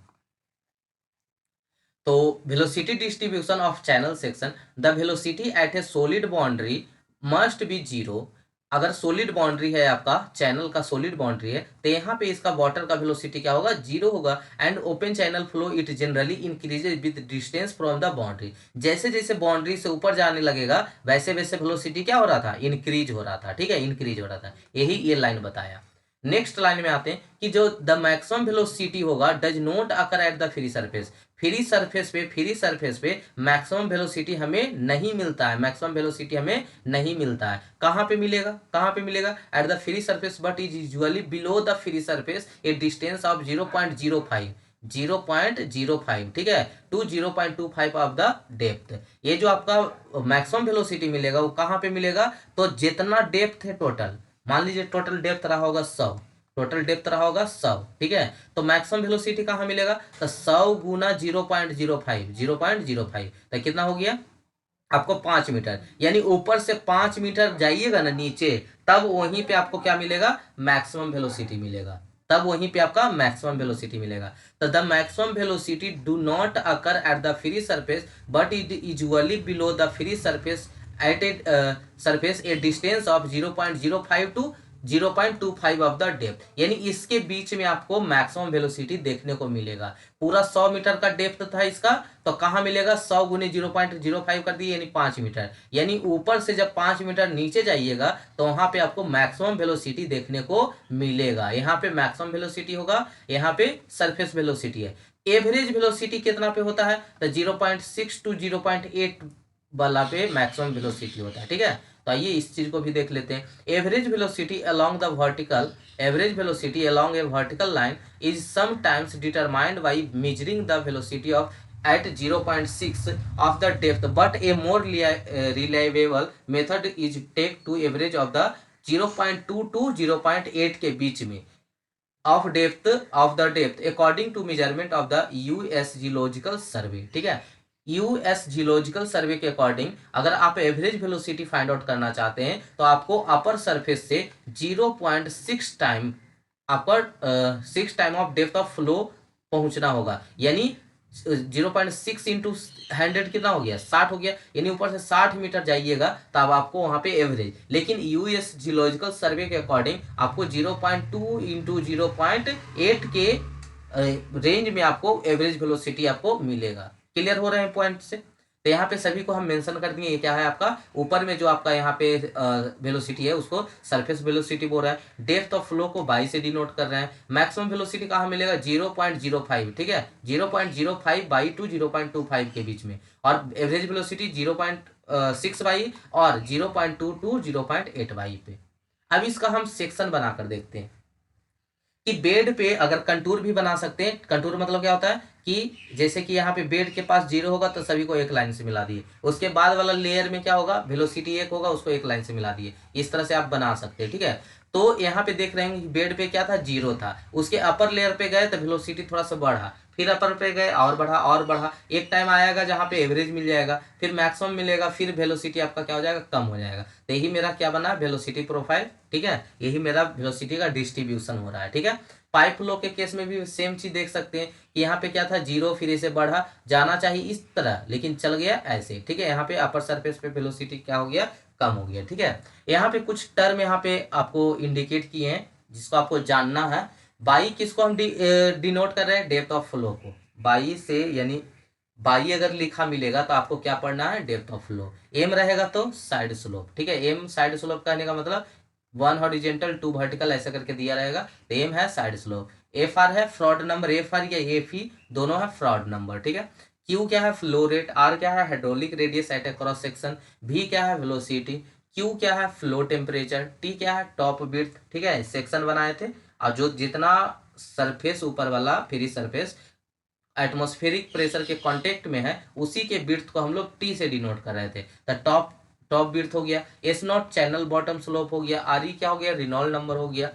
तो velocity distribution of channel section, the velocity at A solid boundary must be zero. अगर सॉलिड बाउंड्री है, आपका चैनल का सॉलिड बाउंड्री है, तो यहाँ पे इसका वाटर का वेलोसिटी क्या होगा? जीरो होगा। And open channel flow it generally increases with distance from the boundary. जैसे जैसे बाउंड्री से ऊपर जाने लगेगा वैसे वैसे वेलोसिटी क्या हो रहा था? इंक्रीज हो रहा था, ठीक है, इंक्रीज हो रहा था। यही ये लाइन बताया। नेक्स्ट लाइन में आते हैं कि जो द मैक्सिमम वेलोसिटी होगा does not occur at the free surface. Free surface पे मैक्सिमम वेलोसिटी हमें नहीं मिलता है, मैक्सिमम वेलोसिटी हमें नहीं मिलता है। कहाँ पे मिलेगा? कहाँ पे मिलेगा? Eight the free surface but is usually below the free surface a distance of 0.05, 0.05, ठीक है, टू 0.25 ऑफ द डेप्थ। ये जो आपका मैक्सिमम वेलोसिटी मिलेगा वो कहाँ पे मिलेगा? तो जितना डेप्थ है टोटल, मान लीजिए टोटल डेप्थ रहा होगा 100, टोटल डेप्थ रहा होगा 100, ठीक है, तो मैक्सिमम वेलोसिटी कहाँ मिलेगा? तो 100 गुना 0.05, 0.05, तो कितना हो गया आपको? 5 मीटर। यानी ऊपर से 5 मीटर जाइएगा ना नीचे, तब वहीं पे आपको क्या मिलेगा? मैक्सिमम वेलोसिटी मिलेगा, तब वहीं पे आपका मैक्सिमम वेलोसिटी मिलेगा। तो the maximum velocity do not occur at the free surface but it usually below the free surface at a surface a distance of 0.05 to 0.25 of the depth. यानी इसके बीच में आपको मैक्सिमम वेलोसिटी देखने को मिलेगा। पूरा 100 मीटर का डेप्थ था इसका, तो कहाँ मिलेगा? 100 गुने 0.05 कर दिए, यानी 5 मीटर। यानी ऊपर से जब 5 मीटर नीचे जाइएगा तो वहां पे आपको मैक्सिमम वेलोसिटी देखने को मिलेगा। यहाँ पे मैक्सिमम वेलोसिटी होगा, यहाँ पे सरफेस वेलोसिटी है। एवरेज वेलोसिटी कितना पे होता है? तो 0.6 टू 0.8 वाला पे मैक्सिमम वेलोसिटी होता है, ठीक है। तो आइए इस चीज को भी देख लेते हैं। Average velocity along the vertical, average velocity along A vertical line is sometimes determined by measuring the velocity of at 0.6 of the depth, but a more reliable method is take to average of the 0.2 to 0.8 के बीच में of depth according to measurement of the US Geological Survey, ठीक है। US geological सर्वे के according अगर आप average velocity find out करना चाहते हैं तो आपको अपर सरफेस से 0.6 time, upper 6 time of depth of flow पहुंचना होगा। यानी 0.6 इंटू 100 कितना हो गया? 60 हो गया। यानी ऊपर से 60 मीटर जाइएगा तब आपको वहां पे एवरेज। लेकिन यूएस जियोलॉजिकल सर्वे के अकॉर्डिंग आपको 0.2 इंटू 0.8 के रेंज में आपको एवरेज वेलोसिटी आपको मिलेगा। क्लियर हो रहे हैं पॉइंट से? तो यहाँ पे सभी को हम मेंशन कर दिए। ये क्या है आपका? ऊपर में जो आपका यहाँ पे वेलोसिटी है उसको सरफेस वेलोसिटी बोल रहा है। डेप्थ ऑफ फ्लो को बाई से डिनोट कर रहे हैं। मैक्सिमम वेलोसिटी कहाँ मिलेगा? 0.05, ठीक है, 0.05 बाई टू 0.25 के बीच में। और एवरेज वेलोसिटी 0.6 बाई और 0.2 टू 0.8 बाई पे। अब इसका हम सेक्शन बनाकर देखते हैं कि बेड पे अगर कंटूर भी बना सकते हैं। कंटूर मतलब क्या होता है कि जैसे कि यहाँ पे बेड के पास 0 होगा तो सभी को एक लाइन से मिला दिए, उसके बाद वाला लेयर में क्या होगा? वेलोसिटी 1 होगा, उसको एक लाइन से मिला दिए। इस तरह से आप बना सकते हैं, ठीक है। तो यहाँ पे देख रहे हैं कि बेड पे क्या था? 0 था। उसके अपर लेयर पे गए तो वेलोसिटी थोड़ा सा बढ़ा, फिर अपर पे गए और बढ़ा और बढ़ा। एक टाइम आएगा जहाँ पे एवरेज मिल जाएगा, फिर मैक्सिमम मिलेगा, फिर वेलोसिटी आपका क्या हो जाएगा? कम हो जाएगा। तो यही मेरा क्या बना? वेलोसिटी प्रोफाइल, ठीक है। यही मेरा वेलोसिटी का डिस्ट्रीब्यूशन हो रहा है, ठीक है। पाइप फ्लो के केस में भी सेम चीज देख सकते हैं कि यहाँ पे क्या था? 0, फिर इसे बढ़ा, जाना चाहिए इस तरह लेकिन चल गया ऐसे, ठीक है। यहाँ पे अपर सरफेस पे वेलोसिटी क्या हो गया? कम हो गया, ठीक है। यहाँ पे कुछ टर्म यहाँ पे आपको इंडिकेट किए हैं जिसको आपको जानना है। बाई किसको हम डिनोट कर रहे हैं? डेप्थ ऑफ फ्लो को। बाई से यानी बाई अगर लिखा मिलेगा तो आपको क्या पढ़ना है? Depth of flow. एम रहेगा तो साइड स्लोप, ठीक है। एम साइड स्लोप कहने का मतलब 1 हॉरिजेंटल 2 वर्टिकल ऐसा करके दिया रहेगा, तो एम है साइड स्लोप। एफ आर है फ्रॉड नंबर, एफ आर या एफ ई दोनों है फ्रॉड नंबर, ठीक है। क्यू क्या है फ्लो रेट, आर क्या है हाइड्रोलिक रेडियस एट ए क्रॉस सेक्शन, भी क्या है वेलोसिटी, क्यू क्या है फ्लो टेम्परेचर, टी क्या है टॉप विड्थ। ठीक है, सेक्शन बनाए थे और जो जितना सरफेस ऊपर वाला फ्री सरफेस एटमॉस्फेरिक प्रेशर के कांटेक्ट में है उसी के विड्थ को हम लोग टी से डिनोट कर रहे थे। द टॉप टॉप विड्थ हो गया, S not channel bottom slope हो गया, आर ई क्या हो गया रिनॉल्ड नंबर हो गया,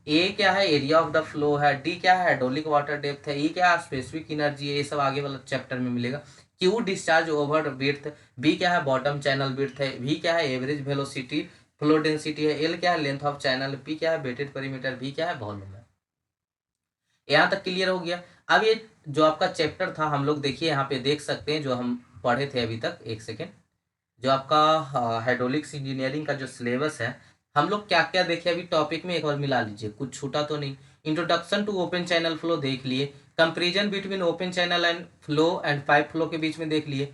ए क्या है एरिया ऑफ द फ्लो है, डी क्या है हाइड्रोलिक वाटर डेप्थ है, ई क्या है स्पेसिफिक एनर्जी है, ये सब आगे वाला चैप्टर में मिलेगा। Q discharge over width, B क्या है बॉटम चैनल विड्थ है, वी क्या है एवरेज वेलोसिटी फ्लो डेंसिटी है, एल क्या है लेंथ ऑफ चैनल, पी क्या है वेटेड पेरीमीटर, वी क्या है वॉल्यूम है। यहाँ तक क्लियर हो गया। अब ये जो आपका चैप्टर था हम लोग देखिए यहाँ पे देख सकते हैं जो हम पढ़े थे अभी तक, एक सेकेंड, जो आपका हाइड्रोलिक्स इंजीनियरिंग का जो सिलेबस है हम लोग क्या क्या देखे अभी टॉपिक में एक बार मिला लीजिए, कुछ छूटा तो नहीं। Introduction to open channel flow देख लिए, comparison between open channel and flow and pipe flow के बीच में देख लिए,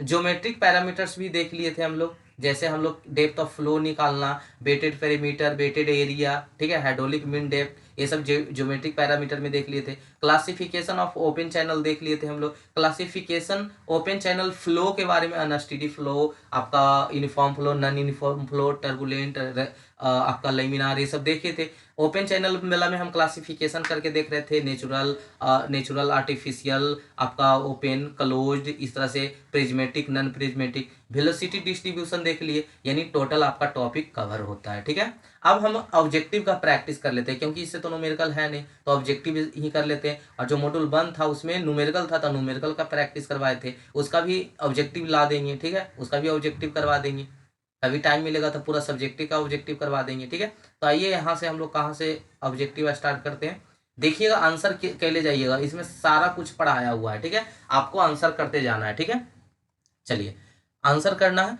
ज्योमेट्रिक पैरामीटर्स भी देख लिए थे हम लोग, जैसे हम लोग डेप्थ ऑफ फ्लो निकालना, वेटेड पेरीमीटर, वेटेड एरिया, ठीक है, हाइड्रोलिक मीन डेप्थ, ये सब ज्योमेट्रिक पैरामीटर में देख लिए थे। क्लासिफिकेशन ऑफ ओपन चैनल देख लिए थे हम लोग, क्लासिफिकेशन ओपन चैनल फ्लो के बारे में, अनस्टेडी फ्लो, आपका uniform flow, non uniform flow, turbulent, आपका लेमिनार, ये सब देखे थे। ओपन चैनल वाला में हम क्लासिफिकेशन करके देख रहे थे, नेचुरल, नेचुरल, आर्टिफिशियल, आपका ओपन, क्लोज्ड, इस तरह से prismatic, non prismatic, velocity distribution देख लिए, यानी टोटल आपका टॉपिक कवर होता है। ठीक है, अब हम ऑब्जेक्टिव का प्रैक्टिस कर लेते हैं क्योंकि इससे तो न्यूमेरिकल है नहीं, तो ऑब्जेक्टिव ही कर लेते हैं। और जो मॉड्यूल 1 था उसमें न्यूमेरिकल था तो न्यूमेरिकल का प्रैक्टिस करवाए थे, उसका भी ऑब्जेक्टिव ला देंगे। ठीक है, उसका भी ऑब्जेक्टिव करवा देंगे, कभी टाइम मिलेगा तो पूरा सब्जेक्टिव का ऑब्जेक्टिव करवा देंगे। ठीक है, तो आइए यहाँ से हम लोग कहाँ से ऑब्जेक्टिव स्टार्ट करते हैं। देखिएगा आंसर कैले जाइएगा, इसमें सारा कुछ पढ़ाया हुआ है। ठीक है, आपको आंसर करते जाना है। ठीक है, चलिए आंसर करना है।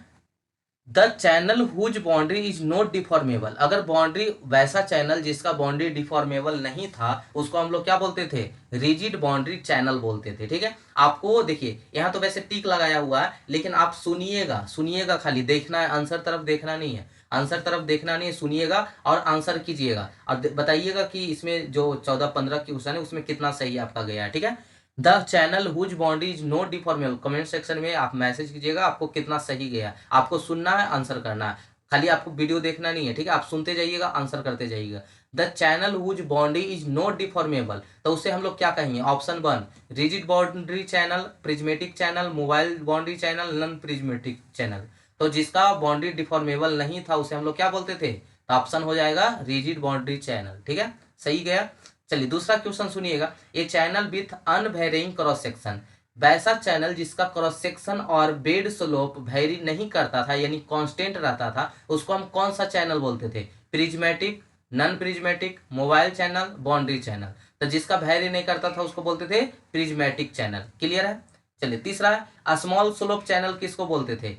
The channel whose boundary is not deformable, अगर बाउंड्री वैसा चैनल जिसका बाउंड्री डिफॉर्मेबल नहीं था उसको हम लोग क्या बोलते थे, रिजिड बाउंड्री चैनल बोलते थे। ठीक है, आपको देखिए यहाँ तो वैसे टिक लगाया हुआ है लेकिन आप सुनिएगा, सुनिएगा, खाली देखना है, आंसर तरफ देखना नहीं है, आंसर तरफ देखना नहीं है, सुनिएगा और आंसर कीजिएगा और बताइएगा कि इसमें जो 14-15 क्वेश्चन है उसमें कितना सही आपका गया है। ठीक है, the channel whose boundary is not deformable, comment section में आप मैसेज कीजिएगा आपको कितना सही गया, आपको सुनना है, आंसर करना है, खाली आपको वीडियो देखना नहीं है। ठीक है, आप सुनते जाइएगा, आंसर करते जाइएगा। The channel whose boundary is not deformable, तो उसे हम लोग क्या कहेंगे, option 1 rigid boundary channel, prismatic channel, mobile boundary channel, non prismatic channel. तो जिसका बाउंड्री डिफॉर्मेबल नहीं था उसे हम लोग क्या बोलते थे, तो ऑप्शन हो जाएगा रिजिड बाउंड्री चैनल। ठीक है, सही गया। चलिए दूसरा क्वेश्चन सुनिएगा, a channel with unvarying cross section, वैसा चैनल जिसका क्रॉस सेक्शन और बेड स्लोप वेरी नहीं करता था यानी कांस्टेंट रहता था उसको हम कौन सा चैनल बोलते थे, prismatic, non prismatic, mobile channel, boundary channel. तो जिसका वेरी नहीं करता था उसको बोलते थे प्रिज्मेटिक चैनल। क्लियर है। चलिए तीसरा है, स्मॉल स्लोप चैनल किसको बोलते थे,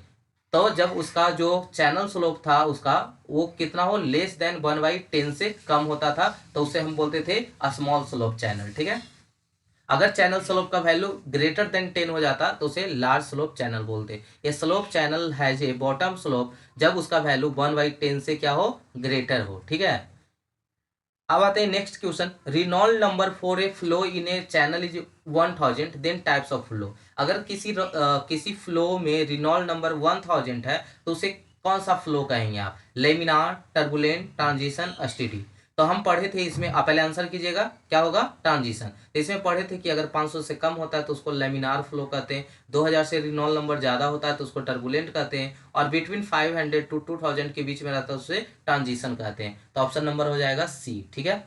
तो जब उसका जो चैनल स्लोप था उसका वो कितना हो, लेस देन 1/10 से कम होता था तो उसे हम बोलते थे स्मॉल स्लोप चैनल। ठीक है, अगर चैनल स्लोप का वैल्यू ग्रेटर देन 10 हो जाता तो उसे लार्ज स्लोप चैनल बोलते। ये स्लोप चैनल है जे बॉटम स्लोप जब उसका वैल्यू 1/10 से क्या हो, ग्रेटर हो। ठीक है, अब आते हैं next question, Reynold number for a flow in a channel is 1000, then types of flow, अगर किसी फ्लो में रिनॉल्ड नंबर 1000 है तो उसे कौन सा फ्लो कहेंगे आप, लेमिनार, टर्बुलेंट, ट्रांजिशन, एसटीडी। तो हम पढ़े थे इसमें, आप पहले आंसर कीजिएगा क्या होगा, ट्रांजिशन। तो इसमें पढ़े थे कि अगर 500 से कम होता है तो उसको लेमिनार फ्लो कहते हैं, 2000 से रिनॉल्ड नंबर ज्यादा होता है तो उसको टर्बुलेंट कहते हैं, और बिटवीन 500 टू 2000 के बीच में रहता है उसे ट्रांजिशन कहते हैं। तो ऑप्शन नंबर हो जाएगा सी। ठीक है,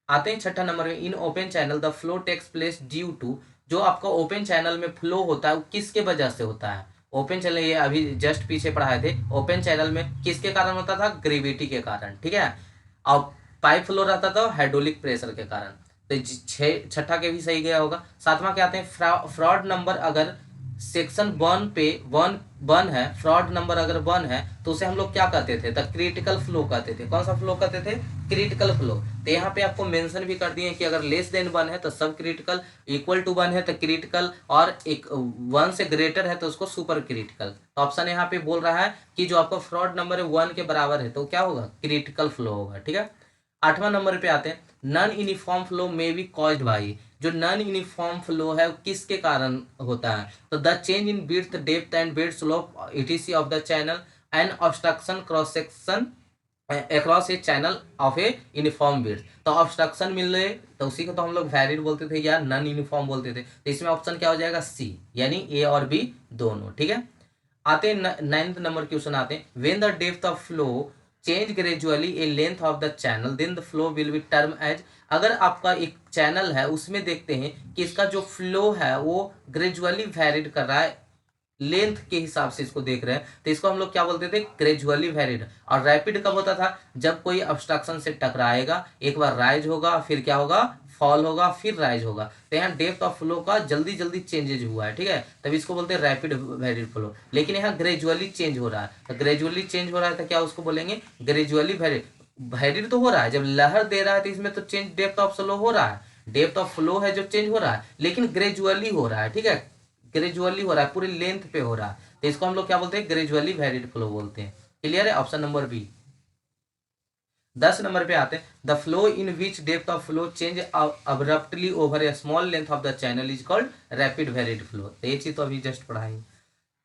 आते हैं छठा नंबर में, in open channel the flow takes place due to, जो आपका ओपन चैनल में फ्लो होता है वो किसके वजह से होता है, ओपन चैनल, ये अभी जस्ट पीछे पढ़ाए थे, ओपन चैनल में किसके कारण होता था, ग्रेविटी के कारण। ठीक है, और पाइप फ्लो रहता था हाइड्रोलिक प्रेशर के कारण। तो छठा के भी सही गया होगा। सातवां क्या आते हैं, फ्रॉड नंबर अगर सेक्शन 1 पे 1 है, फ्रॉड नंबर अगर 1 है तो उसे हम लोग क्या कहते थे, द क्रिटिकल फ्लो कहते थे। कौन सा फ्लो कहते थे, क्रिटिकल फ्लो। तो यहाँ पे आपको मेंशन भी कर दिए कि अगर लेस देन 1 है तो सब क्रिटिकल, इक्वल टू 1 है तो क्रिटिकल, और एक 1 से ग्रेटर है तो उसको सुपर क्रिटिकल। तो ऑप्शन यहाँ पे बोल रहा है कि जो आपका फ्रॉड नंबर है 1 के बराबर है तो क्या होगा, क्रिटिकल फ्लो होगा। ठीक है, आठवां नंबर पे आते हैं, नॉन यूनिफॉर्म फ्लो में बी कॉज्ड बाई, जो नॉन यूनिफॉर्म फ्लो है वो किसके कारण होता है? तो the change in width, depth and bed slope etc of the channel and obstruction cross section across A channel of a uniform width. तो ऑब्स्ट्रक्शन मिल रहे तो उसी को तो हम लोग वैरिड बोलते थे या नॉन यूनिफॉर्म बोलते थे। तो इसमें ऑप्शन क्या हो जाएगा? सी, यानी ए और बी दोनों। ठीक है, आते हैं 9th नंबर क्वेश्चन आते हैं। When the depth of flow change gradually a length of the channel then the flow will be term as. अगर आपका एक चैनल है उसमें देखते हैं कि इसका जो फ्लो है वो ग्रेजुअली वैरिड कर रहा है, लेंथ के हिसाब से इसको देख रहे हैं, तो इसको हम लोग क्या बोलते थे? Gradually varied. और रैपिड कब होता था? जब कोई ऑब्स्ट्रक्शन से टकराएगा, एक बार राइज होगा, फिर क्या होगा? फॉल होगा, फिर राइज होगा। तो यहाँ डेप्थ ऑफ फ्लो का जल्दी जल्दी चेंजेज हुआ है, ठीक है, तभी इसको बोलते हैं रैपिड वैरिड फ्लो। लेकिन यहाँ ग्रेजुअली चेंज हो रहा है, तो ग्रेजुअली चेंज हो रहा है तो क्या उसको बोलेंगे? Gradually varied. वैरिड तो हो रहा है, जब लहर दे रहा है तो इसमें तो चेंज डेप्थ ऑफ फ्लो हो रहा है, डेप्थ ऑफ फ्लो है जो चेंज हो रहा है, लेकिन ग्रेजुअली हो रहा है। ठीक है, ग्रेजुअली हो रहा है, पूरी लेंथ पे हो रहा है, तो इसको हम लोग क्या बोलते हैं? ग्रेजुअली वैरिड फ्लो बोलते हैं। क्लियर है? Option number B. 10 नंबर पे आते हैं। The flow in which depth of flow change abruptly over a small length of the channel is called rapid varied flow. तो ये चीज तो अभी जस्ट पढ़ाई।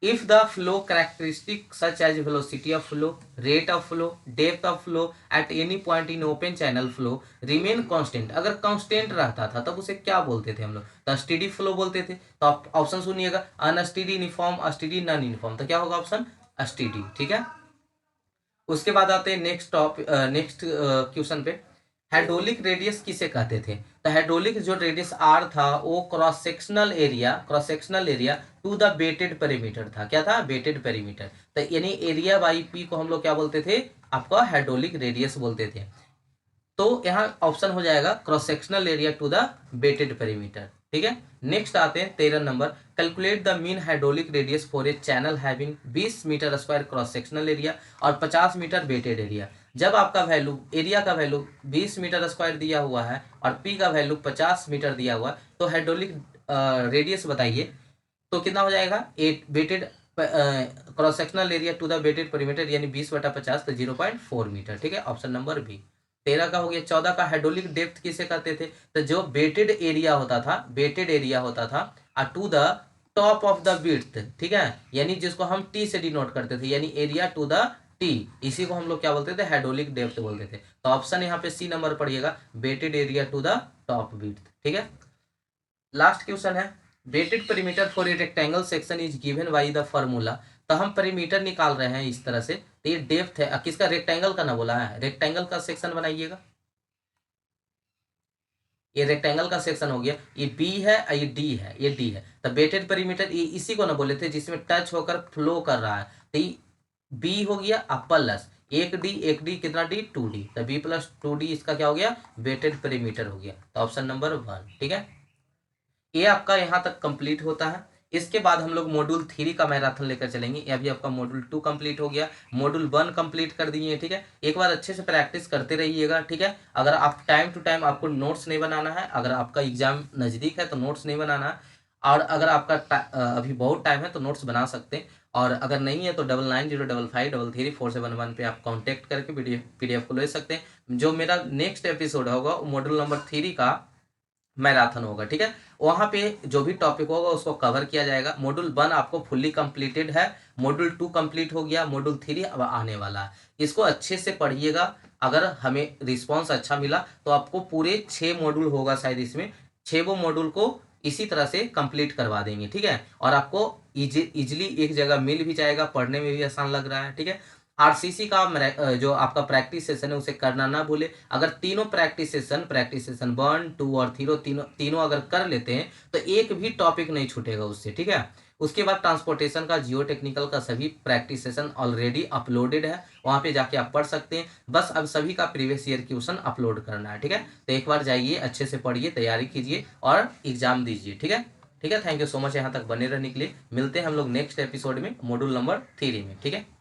If the flow characteristic such as velocity of flow, rate of flow, depth of flow at any point in open channel flow remain constant, अगर constant रहता था तब उसे क्या बोलते थे हम लोग? तो स्टेडी फ्लो बोलते थे। तो आप ऑप्शन सुनिएगा, अनस्टेडी, यूनिफॉर्म, अस्टेडी, नॉन यूनिफॉर्म। तो क्या होगा ऑप्शन? अस्टेडी। ठीक है, उसके बाद आते हैं नेक्स्ट क्वेश्चन पे। हाइड्रोलिक रेडियस किसे कहते थे? तो हाइड्रोलिक जो रेडियस आर था वो cross sectional area to the wetted perimeter था। क्या था? Wetted perimeter. तो यानी एरिया बाई पी को हम लोग क्या बोलते थे? आपका हाइड्रोलिक रेडियस बोलते थे। तो यहाँ ऑप्शन हो जाएगा cross sectional area to the wetted perimeter. ठीक है, नेक्स्ट आते हैं 13 number. Calculate the mean hydraulic radius for a channel having 20 metre square cross sectional area और 50 मीटर बेटेड एरिया। जब आपका वैल्यू, एरिया का वैल्यू 20 मीटर स्क्वायर दिया हुआ है और पी का वैल्यू 50 मीटर दिया हुआ है, तो हाइड्रोलिक रेडियस बताइए तो कितना हो जाएगा? 8 wetted cross sectional area to the wetted perimeter यानी 20/50, तो 0.4 मीटर। ठीक है, ऑप्शन नंबर बी। 13 का हो गया। 14 का हाइड्रोलिक डेप्थ किसे कहते थे? तो जो बेटेड एरिया होता था, बेटेड एरिया होता था to the top of the width. ठीक है, यानी जिसको हम टी से डिनोट करते थे, यानी एरिया टू द टी, इसी को हम लोग क्या बोलते थे? हाइड्रोलिक डेप्थ बोलते थे। तो ऑप्शन यहाँ पे सी नंबर पड़िएगा, wetted area to the top width. ठीक है, लास्ट क्वेश्चन है। Wetted perimeter for a rectangle section is given by the formula. तो हम पेरीमीटर निकाल रहे हैं इस तरह से, तो ये डेप्थ है किसका? रेक्टेंगल का ना बोला है, रेक्टेंगल का सेक्शन बनाइएगा। ये रेक्टेंगल का सेक्शन हो गया, ये बी है, ये डी है, ये डी है। तो बेटेड पेरीमीटर ये इसी को ना बोले थे जिसमें टच होकर फ्लो कर रहा है, तो ये बी हो गया अब प्लस एक डी कितना डी? 2D। तो बी प्लस 2D इसका क्या हो गया? बेटेड पेरीमीटर हो गया। तो ऑप्शन नंबर 1। ठीक है, ये आपका यहाँ तक कंप्लीट होता है। इसके बाद हम लोग मॉड्यूल 3 का मैराथन लेकर चलेंगे। ये अभी आपका मॉड्यूल 2 कंप्लीट हो गया, मॉड्यूल 1 कंप्लीट कर दिए। ठीक है, एक बार अच्छे से प्रैक्टिस करते रहिएगा। ठीक है, अगर आप टाइम टू टाइम, आपको नोट्स नहीं बनाना है, अगर आपका एग्जाम नज़दीक है तो नोट्स नहीं बनाना है, और अगर आपका अभी बहुत टाइम है तो नोट्स बना सकते हैं, और अगर नहीं है तो 9905533471 पे आप कांटेक्ट करके पीडीएफ को ले सकते हैं। जो मेरा नेक्स्ट एपिसोड होगा वो मॉड्यूल नंबर 3 का मैराथन होगा। ठीक है, वहाँ पे जो भी टॉपिक होगा उसको कवर किया जाएगा। मॉड्यूल 1 आपको फुल्ली कंप्लीटेड है, मॉड्यूल 2 कंप्लीट हो गया, मॉड्यूल 3 अब आने वाला है। इसको अच्छे से पढ़िएगा। अगर हमें रिस्पांस अच्छा मिला तो आपको पूरे 6 मॉड्यूल होगा शायद, इसमें 6 मॉड्यूल को इसी तरह से कंप्लीट करवा देंगे। ठीक है, और आपको इजिली एक जगह मिल भी जाएगा, पढ़ने में भी आसान लग रहा है। ठीक है, आरसीसी का जो आपका प्रैक्टिस सेशन है उसे करना ना भूले। अगर तीनों प्रैक्टिस सेशन 1, 2 और तीनों अगर कर लेते हैं तो एक भी टॉपिक नहीं छूटेगा उससे। ठीक है, उसके बाद ट्रांसपोर्टेशन का, जियो टेक्निकल का सभी प्रैक्टिस सेशन ऑलरेडी अपलोडेड है, वहाँ पे जाके आप पढ़ सकते हैं। बस अब सभी का प्रीवियस ईयर क्वेश्चन अपलोड करना है। ठीक है, तो एक बार जाइए, अच्छे से पढ़िए, तैयारी कीजिए और एग्जाम दीजिए। ठीक है, ठीक है, थैंक यू सो मच यहाँ तक बने रहने के लिए। मिलते हैं हम लोग नेक्स्ट एपिसोड में, मॉड्यूल नंबर 3 में। ठीक है।